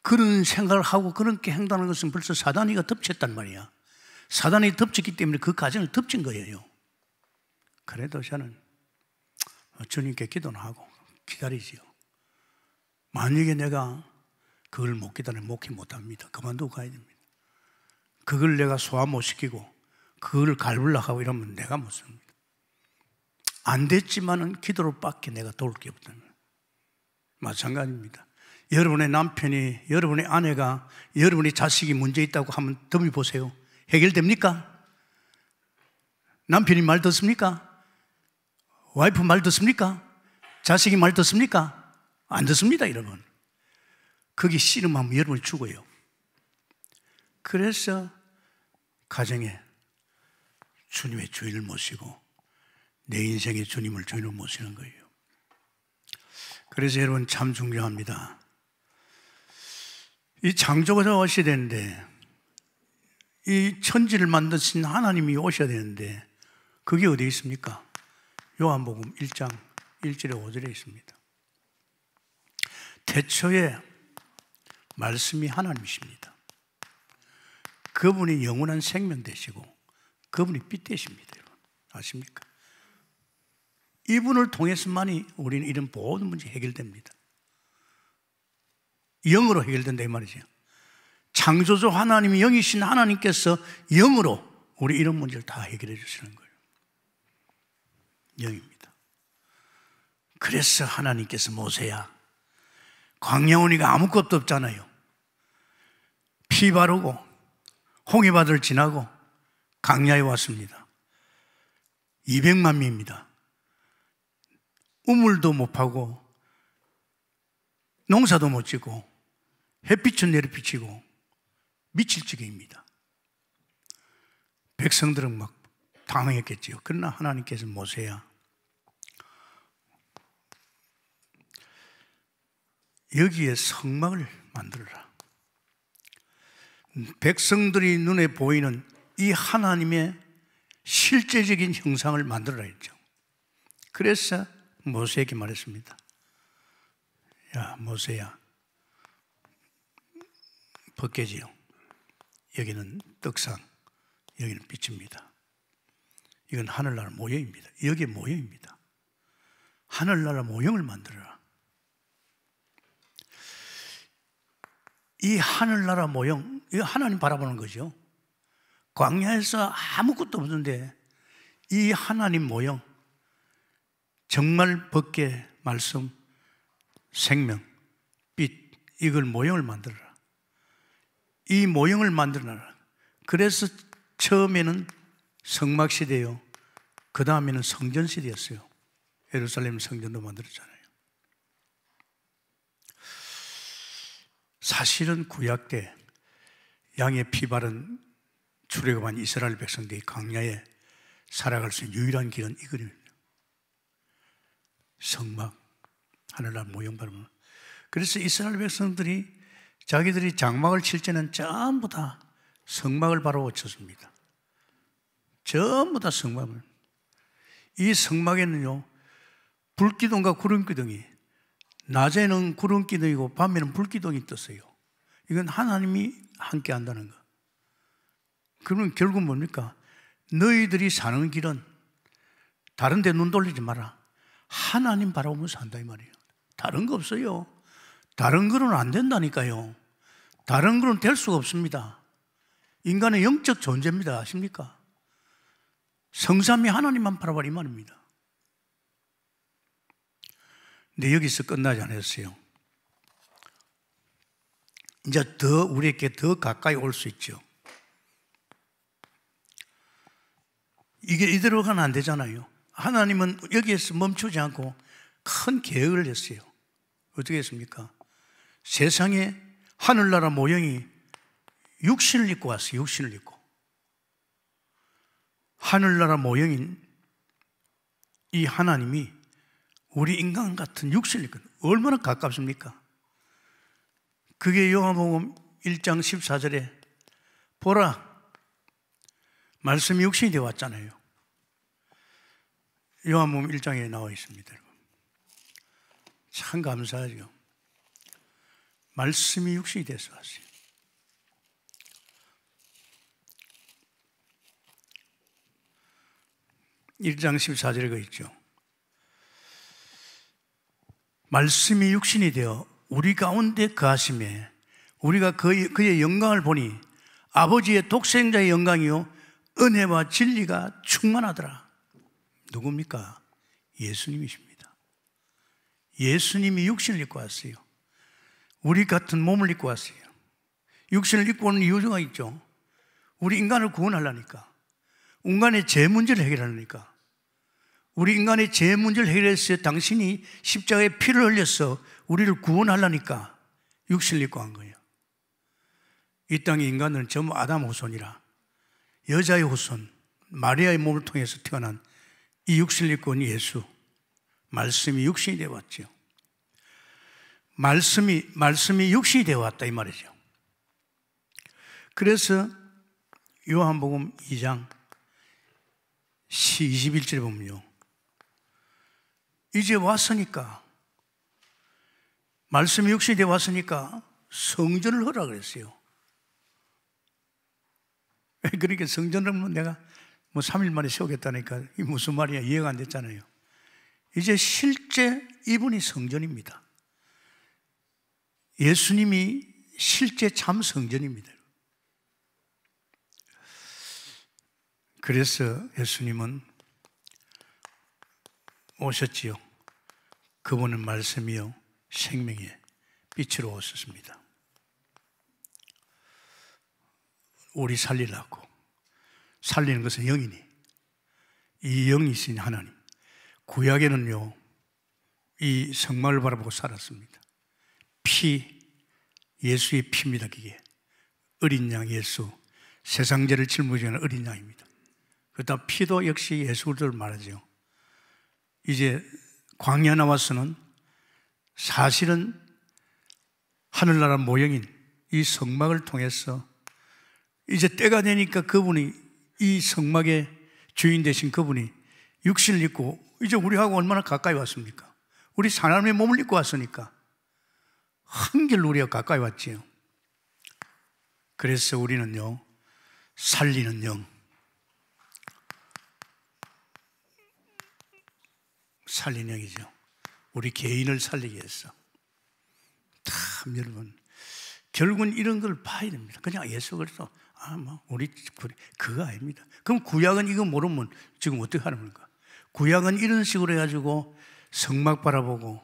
그런 생각을 하고 그렇게 행동하는 것은 벌써 사단이가 덮쳤단 말이야. 사단이 덮쳤기 때문에 그 가정을 덮친 거예요. 그래도 저는 주님께 기도는 하고 기다리지요. 만약에 내가 그걸 못 기다리면 목회 못합니다. 그만두고 가야 됩니다. 그걸 내가 소화 못 시키고 그걸 갈불락 하고 이러면 내가 못 씁니다. 안 됐지만은 기도로 밖에 내가 도울 게 없다는 마찬가지입니다. 여러분의 남편이, 여러분의 아내가, 여러분의 자식이 문제 있다고 하면 덤이 보세요. 해결됩니까? 남편이 말 듣습니까? 와이프 말 듣습니까? 자식이 말 듣습니까? 안 듣습니다, 여러분. 거기 씨름하면 여러분이 죽어요. 그래서 가정에 주님의 주인을 모시고 내 인생의 주님을 주인으로 모시는 거예요. 그래서 여러분 참 중요합니다. 이 창조가 오셔야 되는데, 이 천지를 만드신 하나님이 오셔야 되는데 그게 어디에 있습니까? 요한복음 1장 1절에 5절에 있습니다. 태초에 말씀이 하나님이십니다. 그분이 영원한 생명 되시고 그분이 빛 되십니다. 여러분 아십니까? 이분을 통해서만이 우리는 이런 모든 문제 해결됩니다. 영으로 해결된다 이 말이죠. 창조주 하나님이 영이신 하나님께서 영으로 우리 이런 문제를 다 해결해 주시는 거예요. 영입니다. 그래서 하나님께서 모세야, 광야 오니까 아무것도 없잖아요. 피 바르고 홍해바다를 지나고 광야에 왔습니다. 200만 미입니다. 우물도 못 파고 농사도 못 짓고 햇빛은 내려비치고 미칠 지경입니다. 백성들은 막 당황했겠지요. 그러나 하나님께서 모세야, 여기에 성막을 만들어라. 백성들이 눈에 보이는 이 하나님의 실제적인 형상을 만들어라 했죠. 그래서 모세에게 말했습니다. 야, 모세야, 벗겨지요. 여기는 떡상, 여기는 빛입니다. 이건 하늘나라 모형입니다. 여기에 모형입니다. 하늘나라 모형을 만들어라. 이 하늘나라 모형, 이거 하나님 바라보는 거죠. 광야에서 아무것도 없는데 이 하나님 모형, 정말 법계, 말씀, 생명, 빛, 이걸 모형을 만들어라. 이 모형을 만들어라. 그래서 처음에는 성막시대요, 그 다음에는 성전 시대였어요. 예루살렘 성전도 만들었잖아요. 사실은 구약 때 양의 피 바른 출애굽한 이스라엘 백성들이 광야에 살아갈 수 있는 유일한 길은 이 길입니다. 성막, 하늘날 모형 바르면. 그래서 이스라엘 백성들이 자기들이 장막을 칠 때는 전부 다 성막을 바라보 쳤습니다. 전부 다 성막을. 이 성막에는요, 불기둥과 구름기둥이, 낮에는 구름기둥이고 밤에는 불기둥이 떴어요. 이건 하나님이 함께 한다는 거. 그러면 결국 뭡니까? 너희들이 사는 길은 다른 데 눈 돌리지 마라. 하나님 바라보면서 한다 이 말이에요. 다른 거 없어요. 다른 거는 안 된다니까요. 다른 거는 될 수가 없습니다. 인간의 영적 존재입니다. 아십니까? 성삼위 하나님만 바라보라 이 말입니다. 근데 여기서 끝나지 않았어요. 이제 우리에게 더 가까이 올 수 있죠. 이게 이대로 가면 안 되잖아요. 하나님은 여기에서 멈추지 않고 큰 계획을 했어요. 어떻게 했습니까? 세상에 하늘나라 모형이 육신을 입고 왔어요. 육신을 입고. 하늘나라 모형인 이 하나님이 우리 인간 같은 육신을 입고 얼마나 가깝습니까? 그게 요한복음 1장 14절에 보라 말씀이 육신이 되어 왔잖아요. 요한복음 1장에 나와 있습니다. 참 감사하죠. 말씀이 육신이 돼서 왔어요. (1장 14절에) 그 있죠. 말씀이 육신이 되어 우리 가운데 거하심에 우리가 그의 영광을 보니 아버지의 독생자의 영광이요 은혜와 진리가 충만하더라. 누굽니까? 예수님이십니다. 예수님이 육신을 입고 왔어요. 우리 같은 몸을 입고 왔어요. 육신을 입고 오는 이유가 있죠. 우리 인간을 구원하려니까. 인간의 죄 문제를 해결하려니까. 우리 인간의 죄 문제를 해결해서 당신이 십자가에 피를 흘려서 우리를 구원하려니까 육신을 입고 한 거예요. 이 땅의 인간은 전부 아담 후손이라 여자의 후손 마리아의 몸을 통해서 태어난 이 육신을 입고 온 예수, 말씀이 육신이 되어 왔죠. 말씀이 육신이 되어 왔다 이 말이죠. 그래서 요한복음 2장 21절에 보면요, 이제 왔으니까, 말씀이 육신이 되어 왔으니까 성전을 허라 그랬어요. 그러니까 성전을 내가 3일 만에 세우겠다니까 이 무슨 말이야 이해가 안 됐잖아요. 이제 실제 이분이 성전입니다. 예수님이 실제 참 성전입니다. 그래서 예수님은 오셨지요. 그분은 말씀이요 생명의 빛으로 오셨습니다. 우리 살리려고. 살리는 것은 영이니 이 영이신 하나님. 구약에는요 이 성막을 바라보고 살았습니다. 피, 예수의 피입니다. 그게 어린 양 예수, 세상 죄를 짊어지는 어린 양입니다. 그다음 피도 역시 예수 그리스도를 말하죠. 이제 광야 나와서는 사실은 하늘나라 모형인 이 성막을 통해서 이제 때가 되니까 그분이 이 성막의 주인 되신 그분이 육신을 입고 이제 우리하고 얼마나 가까이 왔습니까? 우리 사람의 몸을 입고 왔으니까 한결 우리가 가까이 왔지요. 그래서 우리는요 살리는 영, 살리는 영이죠. 우리 개인을 살리기 위해서. 참 여러분 결국은 이런 걸 봐야 됩니다. 그냥 예수 그리스도 우리 그거 아닙니다. 그럼 구약은 이거 모르면 지금 어떻게 하는 겁니까? 구약은 이런 식으로 해가지고 성막 바라보고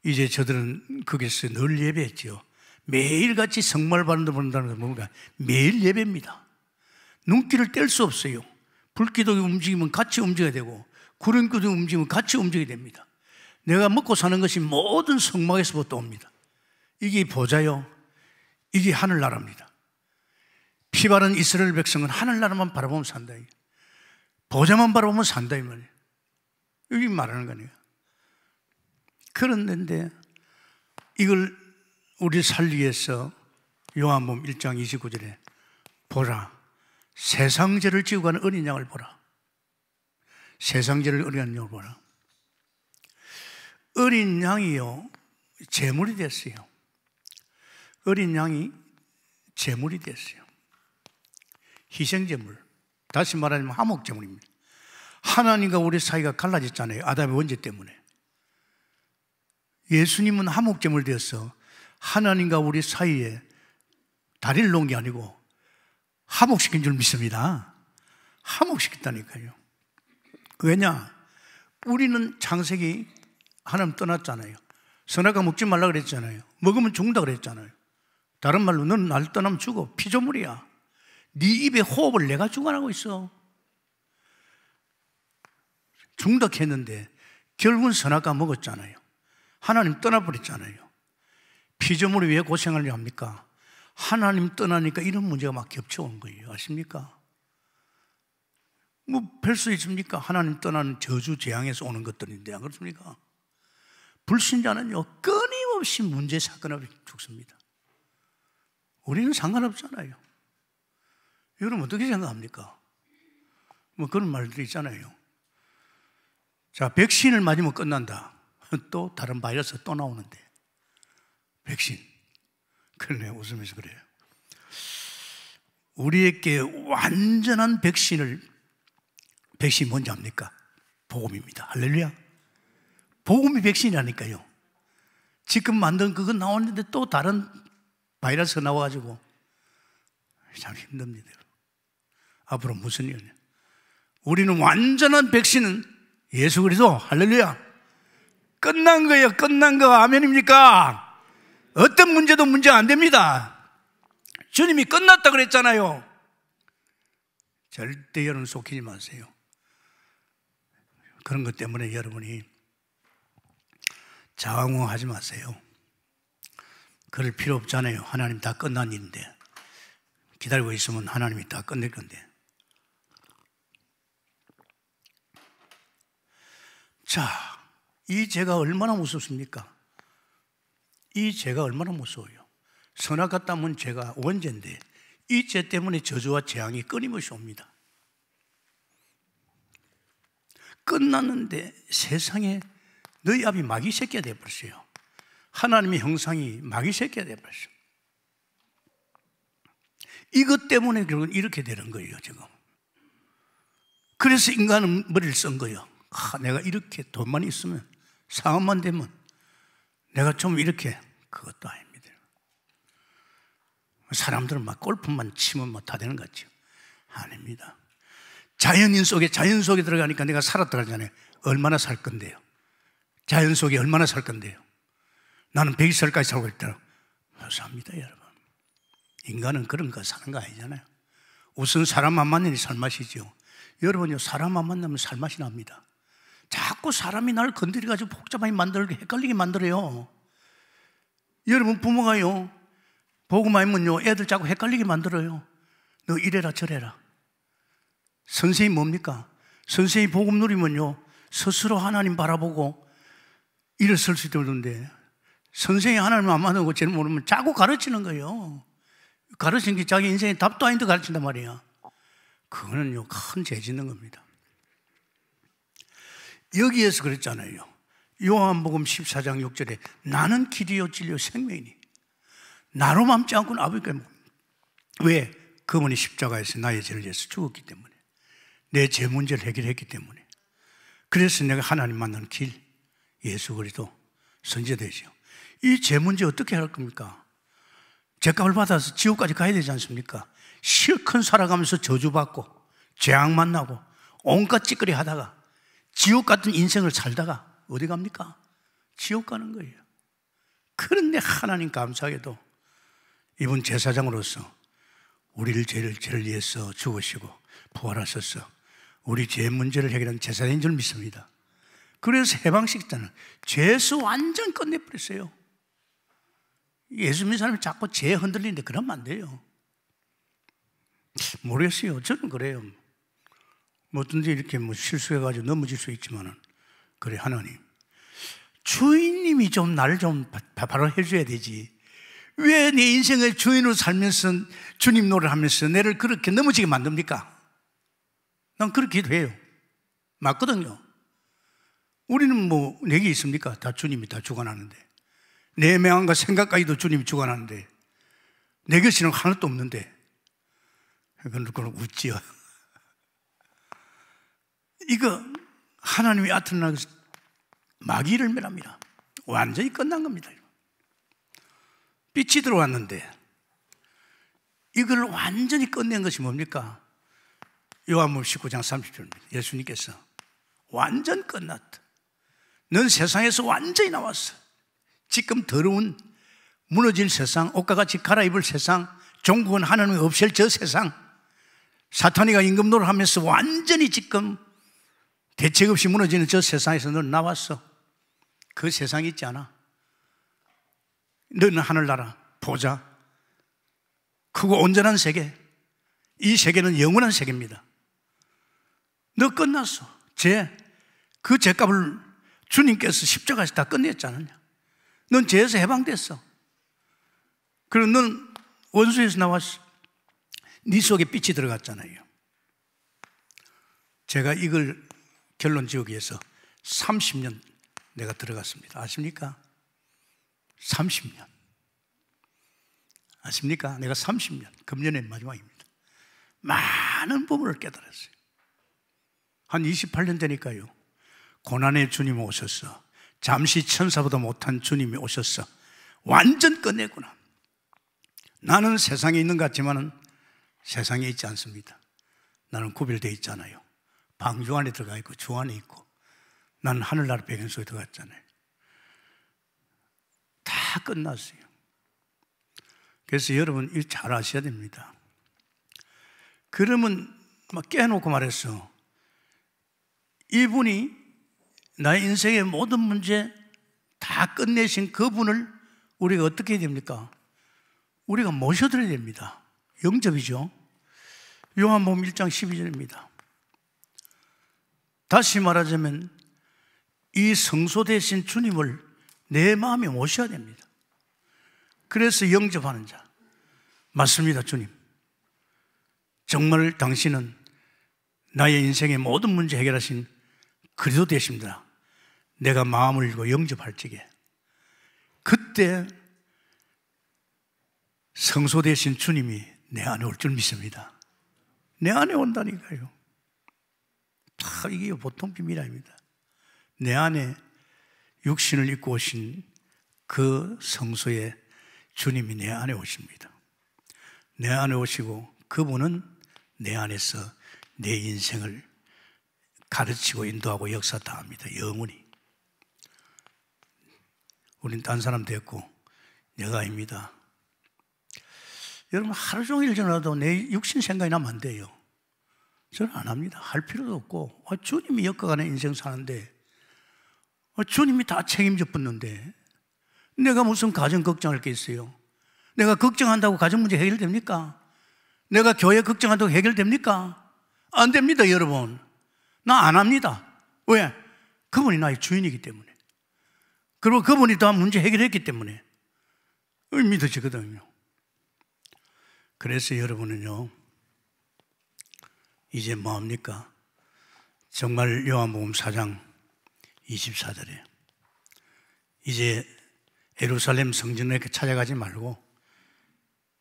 이제 저들은 거기서 늘 예배했죠. 매일같이 성막을 바라본다는 건 뭔가 매일 예배입니다. 눈길을 뗄 수 없어요. 불기둥이 움직이면 같이 움직여야 되고 구름기둥이 움직이면 같이 움직여야 됩니다. 내가 먹고 사는 것이 모든 성막에서부터 옵니다. 이게 보좌요, 이게 하늘나라입니다. 피 바른 이스라엘 백성은 하늘나라만 바라보면 산다. 보좌만 바라보면 산다 이 말이에요. 여기 말하는 거네요. 그런데 이걸 우리 살기 위해서 요한복음 1장 29절에 보라, 세상 죄를 지고 가는 어린 양을 보라. 세상 죄를 어린 양을 보라. 어린 양이요, 제물이 됐어요. 어린 양이 제물이 됐어요. 희생제물, 다시 말하면 화목제물입니다. 하나님과 우리 사이가 갈라졌잖아요. 아담의 원죄 때문에. 예수님은 화목제물 되어서 하나님과 우리 사이에 다리를 놓은 게 아니고 화목시킨 줄 믿습니다. 화목시켰다니까요. 왜냐? 우리는 창세기 하나님 떠났잖아요. 선악과 먹지 말라 그랬잖아요. 먹으면 죽는다 그랬잖아요. 다른 말로 너는 날 떠나면 죽어. 피조물이야. 네 입에 호흡을 내가 주관하고 있어. 죽는다 했는데 결국은 선악과 먹었잖아요. 하나님 떠나버렸잖아요. 피조물이 왜 고생하려 합니까? 하나님 떠나니까 이런 문제가 막 겹쳐온 거예요. 아십니까? 뭐 별 수 있습니까? 하나님 떠나는 저주 재앙에서 오는 것들인데 안 그렇습니까? 불신자는요 끊임없이 문제 사건을 죽습니다. 우리는 상관없잖아요. 여러분 어떻게 생각합니까? 뭐 그런 말들이 있잖아요. 자, 백신을 맞으면 끝난다. 또 다른 바이러스 또 나오는데 백신. 그러네, 웃으면서 그래요. 우리에게 완전한 백신이 뭔지 압니까? 복음입니다. 할렐루야. 복음이 백신이라니까요. 지금 만든 그거 나왔는데 또 다른 바이러스가 나와가지고 참 힘듭니다. 앞으로 무슨 일이냐? 우리는 완전한 백신은 예수 그리스도. 할렐루야. 끝난 거예요. 끝난 거. 아멘입니까? 어떤 문제도 문제 안 됩니다. 주님이 끝났다 그랬잖아요. 절대 여러분 속이지 마세요. 그런 것 때문에 여러분이 장황하지 마세요. 그럴 필요 없잖아요. 하나님 다 끝난 일인데. 기다리고 있으면 하나님이 다 끝낼 건데. 자, 이 죄가 얼마나 무섭습니까? 이 죄가 얼마나 무서워요. 선악과 땀은 죄가 원죄인데 이 죄 때문에 저주와 재앙이 끊임없이 옵니다. 끝났는데 세상에 너희 아비 마귀 새끼가 되어버렸어요. 하나님의 형상이 마귀 새끼가 되어버렸어요. 이것 때문에 결국은 이렇게 되는 거예요, 지금. 그래서 인간은 머리를 쓴 거예요. 내가 이렇게 돈만 있으면, 상업만 되면 내가 좀 이렇게. 그것도 아닙니다. 사람들은 막 골프만 치면 뭐 다 되는 것 같죠. 아닙니다. 자연 속에 들어가니까 내가 살았더라잖아요. 얼마나 살 건데요? 자연 속에 얼마나 살 건데요? 나는 100살까지 살고 있더라고요. 무사합니다, 여러분. 인간은 그런 거 사는 거 아니잖아요. 우선 사람 안 만나니 살맛이죠. 여러분요, 사람 안 만나면 살맛이 납니다. 자꾸 사람이 나를 건드려가지고 복잡하게 만들고 헷갈리게 만들어요. 여러분 부모가요, 보고만 하면요 애들 자꾸 헷갈리게 만들어요. 너 이래라 저래라. 선생님 뭡니까? 선생님 복음 누리면요 스스로 하나님 바라보고 일어설 수 있는데 선생님 하나님 안 만나고 쟤는 모르면 자꾸 가르치는 거예요. 가르치는 게 자기 인생의 답도 아닌데 가르친단 말이야. 그거는요 큰 죄 짓는 겁니다. 여기에서 그랬잖아요. 요한복음 14장 6절에 나는 길이요 진리요 생명이니 나로 맘지 않고는 아버지께. 왜? 그분이 십자가에서 나의 죄를 위해서 죽었기 때문에, 내 죄 문제를 해결했기 때문에. 그래서 내가 하나님 만나는 길, 예수 그리스도 선지자되죠. 이 죄 문제 어떻게 할 겁니까? 죄값을 받아서 지옥까지 가야 되지 않습니까? 실컷 살아가면서 저주받고 재앙 만나고 온갖 찌꺼리 하다가 지옥 같은 인생을 살다가 어디 갑니까? 지옥 가는 거예요. 그런데 하나님 감사하게도 이분 제사장으로서 우리를 죄를 위해서 죽으시고 부활하셔서 우리 죄 문제를 해결하는 제사장인 줄 믿습니다. 그래서 해방시켰잖아요. 죄에서 완전 끝내버렸어요. 예수 믿는 사람이 자꾸 죄에 흔들리는데 그러면 안 돼요. 모르겠어요. 저는 그래요. 뭐든지 이렇게 실수해가지고 넘어질 수 있지만은, 그래, 하나님, 주인님이 좀 나를 좀 바로 해줘야 되지. 왜 내 인생을 주인으로 살면서 주님 노래를 하면서 나를 그렇게 넘어지게 만듭니까? 난 그렇게 기도해요. 맞거든요. 우리는 뭐 내게 있습니까? 다 주님이 다 주관하는데, 내 명함과 생각까지도 주님이 주관하는데 내 것이는 하나도 없는데 그건 웃지요. 이거 하나님이 나타나서 마귀를 멸합니다. 완전히 끝난 겁니다. 빛이 들어왔는데 이걸 완전히 끝낸 것이 뭡니까? 요한복음 19장 30절입니다. 예수님께서 완전 끝났다. 넌 세상에서 완전히 나왔어. 지금 더러운 무너질 세상, 옷과 같이 갈아입을 세상, 종국은 하나님이 없앨 저 세상, 사탄이가 임금노를 하면서 완전히 지금 대책 없이 무너지는 저 세상에서 넌 나왔어. 그 세상이 있지 않아. 너는 하늘나라, 보좌, 크고 온전한 세계, 이 세계는 영원한 세계입니다. 너 끝났어. 그 죄값을 주님께서 십자가에서 다 끝냈잖아요. 넌 죄에서 해방됐어. 그리고 넌 원수에서 나왔어. 네 속에 빛이 들어갔잖아요. 제가 이걸 결론 지우기 위해서 30년 내가 들어갔습니다. 아십니까? 30년. 아십니까? 내가 30년, 금년의 마지막입니다. 많은 부분을 깨달았어요. 한 28년 되니까요. 고난의 주님이 오셨어. 잠시 천사보다 못한 주님이 오셨어. 완전 끝내구나. 나는 세상에 있는 것 같지만은 세상에 있지 않습니다. 나는 구별되어 있잖아요. 방주 안에 들어가 있고 주 안에 있고, 나는 하늘나라 배경 속에 들어갔잖아요. 다 끝났어요. 그래서 여러분 이거 잘 아셔야 됩니다. 그러면 막 깨놓고 말했어. 이분이 나의 인생의 모든 문제 다 끝내신 그분을 우리가 어떻게 해야 됩니까? 우리가 모셔드려야 됩니다. 영접이죠. 요한복음 1장 12절입니다. 다시 말하자면 이 성소 되신 주님을 내 마음에 모셔야 됩니다. 그래서 영접하는 자. 맞습니다, 주님. 정말 당신은 나의 인생의 모든 문제 해결하신 그리스도 되십니다. 내가 마음을 열고 영접할 적에 그때 성소 되신 주님이 내 안에 올 줄 믿습니다. 내 안에 온다니까요. 다 이게 보통 비밀이 아닙니다. 내 안에 육신을 입고 오신 그 성소에 주님이 내 안에 오십니다. 내 안에 오시고 그분은 내 안에서 내 인생을 가르치고 인도하고 역사 다 합니다. 영원히. 우린 딴 사람 됐고 내가 아닙니다. 여러분 하루 종일 전화도 내 육신 생각이 나면 안 돼요. 저는 안 합니다. 할 필요도 없고 주님이 엮어가는 인생 사는데 주님이 다 책임져 붙는데 내가 무슨 가정 걱정할 게 있어요? 내가 걱정한다고 가정 문제 해결됩니까? 내가 교회 걱정한다고 해결됩니까? 안 됩니다, 여러분. 나 안 합니다. 왜? 그분이 나의 주인이기 때문에. 그리고 그분이 다 문제 해결했기 때문에 믿어지거든요. 그래서 여러분은요, 이제 뭐합니까? 정말 요한복음 4장 24절에 이제 예루살렘 성전에 찾아가지 말고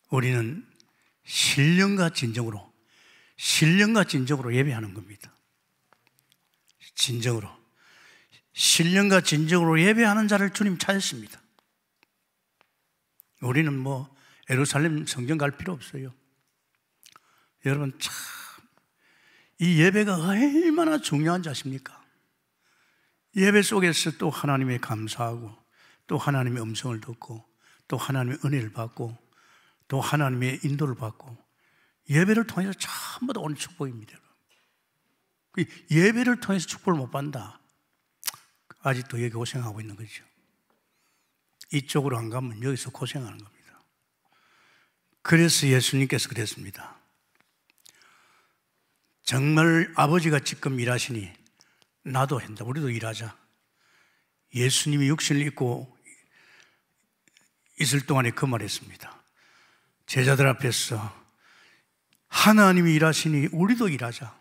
우리는 신령과 진정으로 예배하는 겁니다. 진정으로. 신령과 진정으로 예배하는 자를 주님 찾았습니다. 우리는 뭐 예루살렘 성전 갈 필요 없어요. 여러분 참 이 예배가 얼마나 중요한지 아십니까? 예배 속에서 또 하나님의 감사하고 또 하나님의 음성을 듣고 또 하나님의 은혜를 받고 또 하나님의 인도를 받고 예배를 통해서 전부 다 오는 축복입니다. 예배를 통해서 축복을 못 받는다. 아직도 여기 고생하고 있는 거죠. 이쪽으로 안 가면 여기서 고생하는 겁니다. 그래서 예수님께서 그랬습니다. 정말 아버지가 지금 일하시니 나도 한다. 우리도 일하자. 예수님이 육신을 입고 있을 동안에 그 말했습니다. 제자들 앞에서 하나님이 일하시니 우리도 일하자.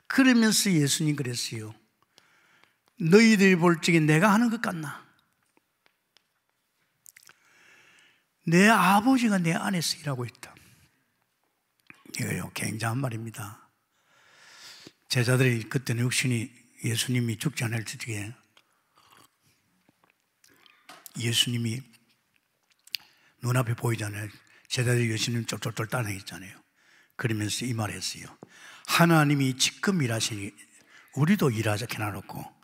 그러면서 예수님 그랬어요. 너희들이 볼 적에 내가 하는 것 같나? 내 아버지가 내 안에서 일하고 있다. 이거요, 굉장한 말입니다. 제자들이 그때는 육신이 예수님이 죽지 않을 적에 예수님이 눈앞에 보이잖아요. 제자들이 예수님 쫄쫄쫄 따라다녔잖아요. 그러면서 이 말을 했어요. 하나님이 지금 일하시니 우리도 일하자 해놔놓고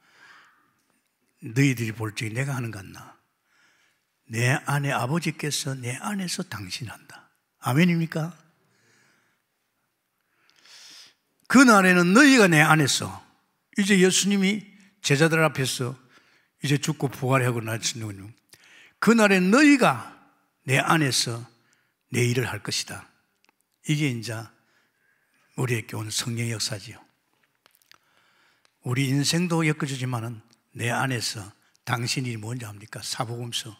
너희들이 볼 적에 내가 하는 것 같나? 내 안에 아버지께서 내 안에서 당신이 한다. 아멘입니까? 그날에는 너희가 내 안에서, 이제 예수님이 제자들 앞에서 이제 죽고 부활하고 나시는군요. 그날에 너희가 내 안에서 내 일을 할 것이다. 이게 이제 우리에게 온 성령의 역사지요. 우리 인생도 엮어주지만은 내 안에서 당신이 뭔지 압니까? 사복음서.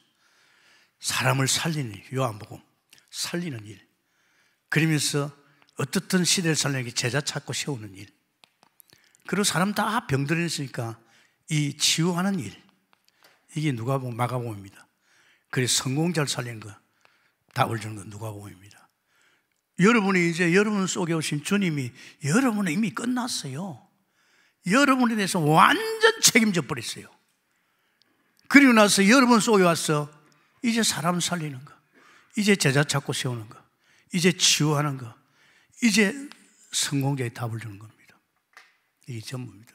사람을 살리는 일, 요한복음. 살리는 일. 그러면서 어떻든 시대를 살리는 제자 찾고 세우는 일. 그리고 사람 다 병들어 있으니까 이 치유하는 일. 이게 누가복음, 마가복음입니다. 그래서 성공자를 살리는 거, 답을 주는 건 누가복음입니다. 여러분이 이제 여러분 속에 오신 주님이 여러분은 이미 끝났어요. 여러분에 대해서 완전 책임져 버렸어요. 그리고 나서 여러분 속에 와서 이제 사람 살리는 거, 이제 제자 찾고 세우는 거, 이제 치유하는 거, 이제 성공자의 답을 주는 겁니다. 이게 전부입니다.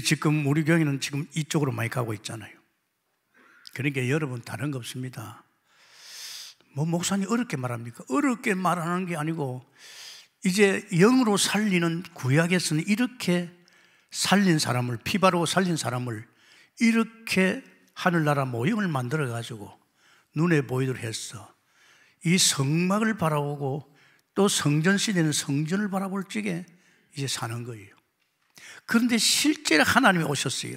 지금 우리 교회는 지금 이쪽으로 많이 가고 있잖아요. 그러니까 여러분 다른 거 없습니다. 뭐 목사님 어렵게 말합니까? 어렵게 말하는 게 아니고 이제 영으로 살리는 구약에서는 이렇게 살린 사람을, 피 바르고 살린 사람을 이렇게 하늘나라 모형을 만들어 가지고 눈에 보이도록 했어. 이 성막을 바라보고 또 성전 시대는 성전을 바라볼 적에 이제 사는 거예요. 그런데 실제로 하나님이 오셨어요.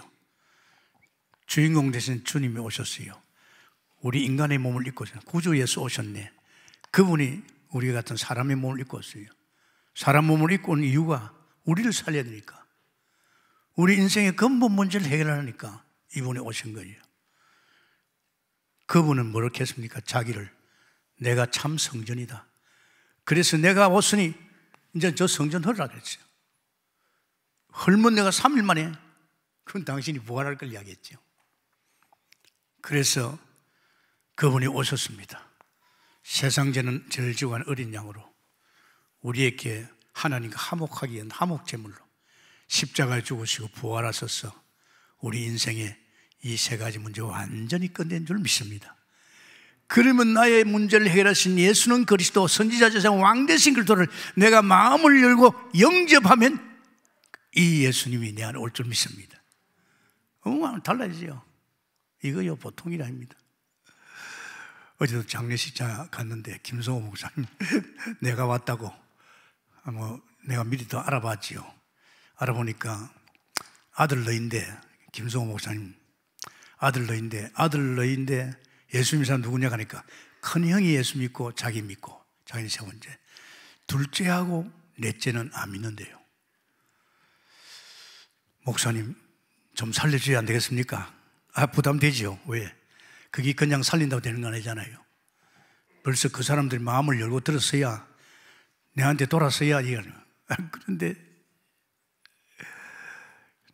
주인공 되신 주님이 오셨어요. 우리 인간의 몸을 입고 구주 예수 오셨네. 그분이 우리 같은 사람의 몸을 입고 왔어요. 사람 몸을 입고 온 이유가 우리를 살려야 되니까, 우리 인생의 근본 문제를 해결하니까 이분이 오신 거예요. 그분은 뭐라고 했습니까? 자기를 내가 참 성전이다. 그래서 내가 왔으니 이제 저 성전 헐라 그랬어요. 헐면 내가 3일 만에 그건 당신이 부활할 걸 이야기했죠. 그래서 그분이 오셨습니다. 세상 죄를 지고 간 어린 양으로 우리에게 하나님과 화목하기 위한 화목제물로 십자가에 죽으시고 부활하셔서 우리 인생의 이 세 가지 문제 완전히 끝낸 줄 믿습니다. 그러면 나의 문제를 해결하신 예수는 그리스도, 선지자, 제사, 왕 되신 그리스도를 내가 마음을 열고 영접하면 이 예수님이 내 안에 올 줄 믿습니다. 달라지죠. 이거요 보통 일 아닙니다. 어제도 장례식장 갔는데 김성호 목사님 내가 왔다고 내가 미리 더 알아봤지요. 알아보니까 아들 너인데, 김성호 목사님 아들 너인데 예수 믿는 사람 누구냐 하니까 큰 형이 예수 믿고 자기 믿고 자기는 세 번째, 둘째하고 넷째는 안 믿는데요. 목사님 좀 살려줘야 안 되겠습니까? 부담되지요. 왜? 그게 그냥 살린다고 되는 건 아니잖아요. 벌써 그 사람들이 마음을 열고 들었어야, 내한테 돌았어야 이거는. 그런데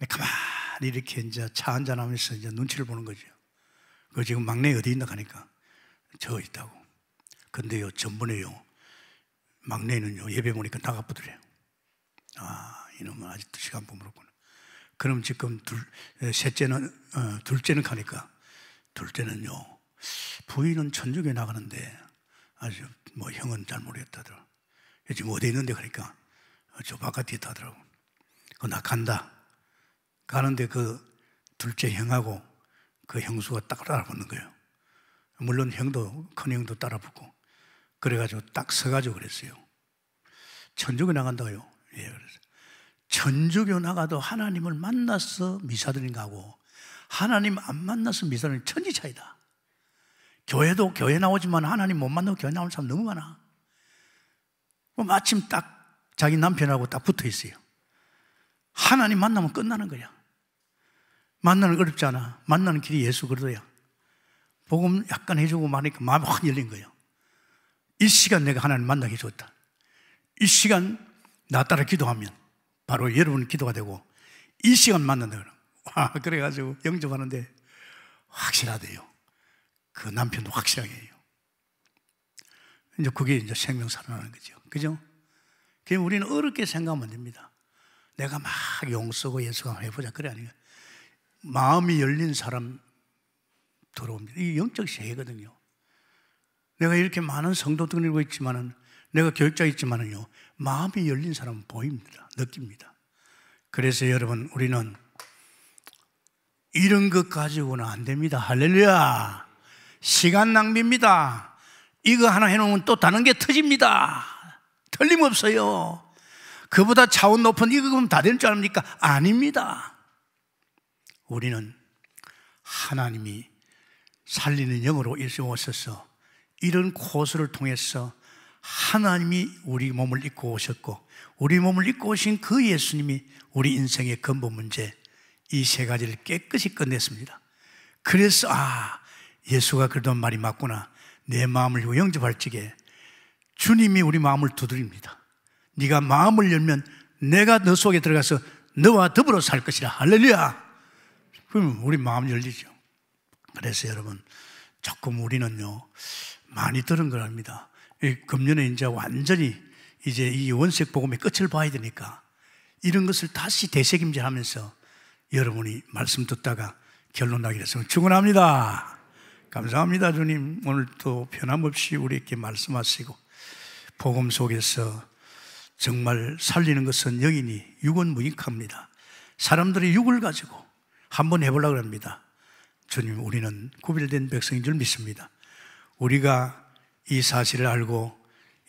가만히 이렇게 이제 차 한잔하면서 이제 눈치를 보는 거죠. 그 지금 막내 어디 있나 하니까 저 있다고. 근데요 전번에요 막내는요 예배 보니까 나가보더래요. 이놈은 아직도 시간 버무렸구나. 그럼 지금 둘째는 가니까, 둘째는요 부인은 천주교에 나가는데 아주 형은 잘 모르겠다더라. 지금 어디 있는데 그러니까 저 바깥에 있다더라고. 나 간다. 가는데 그 둘째 형하고 그 형수가 딱 따라붙는 거예요. 물론 형도, 큰 형도 따라붙고. 그래가지고 딱 서가지고 그랬어요. 천주교 나간다고요. 예, 그래서 천주교 나가도 하나님을 만나서 미사드린 거하고 하나님 안 만나서 미사드린 천지 차이다. 교회도 교회 나오지만 하나님 못 만나고 교회 나오는 사람 너무 많아. 마침 딱 자기 남편하고 딱 붙어 있어요. 하나님 만나면 끝나는 거야. 만나는 거 어렵지 않아. 만나는 길이 예수 그리스도야. 복음 약간 해주고 마니까 마음이 확 열린 거예요. 이 시간 내가 하나님 만나게 해줬다. 이 시간 나 따라 기도하면 바로 여러분 기도가 되고 이 시간 만난다. 그래가지고 영접하는데 확실하대요. 그 남편도 확실하게 해요. 이제 그게 이제 생명 살아나는 거죠. 그죠? 그냥 우리는 어렵게 생각하면 됩니다. 내가 막 용 쓰고 예수가 해보자. 그래 아니에요. 마음이 열린 사람 들어옵니다. 이게 영적 세계거든요. 내가 이렇게 많은 성도들 들고 있지만은, 내가 교육자 있지만은요, 마음이 열린 사람은 보입니다. 느낍니다. 그래서 여러분, 우리는 이런 것 가지고는 안 됩니다. 할렐루야. 시간 낭비입니다. 이거 하나 해놓으면 또 다른 게 터집니다. 틀림없어요. 그보다 차원 높은 이거 그러면 다 되는 줄 압니까? 아닙니다. 우리는 하나님이 살리는 영으로 오셔서 이런 코스를 통해서 하나님이 우리 몸을 입고 오셨고, 우리 몸을 입고 오신 그 예수님이 우리 인생의 근본 문제 이 세 가지를 깨끗이 끝냈습니다. 그래서 예수가 그러던 말이 맞구나. 내 마음을 영접할 적에 주님이 우리 마음을 두드립니다. 네가 마음을 열면 내가 너 속에 들어가서 너와 더불어 살 것이라. 할렐루야. 그러면 우리 마음 열리죠. 그래서 여러분, 조금 우리는요 많이 들은 거랍니다. 금년에 이제 완전히 이제 이 원색 복음의 끝을 봐야 되니까 이런 것을 다시 되새김질하면서 여러분이 말씀 듣다가 결론 나게 됐으면 축원합니다. 감사합니다. 주님, 오늘 또 변함없이 우리에게 말씀하시고 복음 속에서 정말 살리는 것은 영이니 육은 무익합니다. 사람들이 육을 가지고 한번 해보려고 합니다. 주님, 우리는 구별된 백성인 줄 믿습니다. 우리가 이 사실을 알고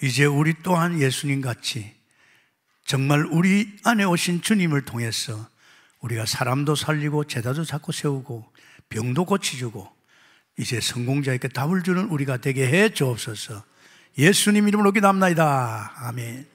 이제 우리 또한 예수님 같이 정말 우리 안에 오신 주님을 통해서 우리가 사람도 살리고 제자도 자꾸 세우고 병도 고치주고 이제 성공자에게 답을 주는 우리가 되게 해 주옵소서. 예수님 이름으로 기도합나이다. 아멘.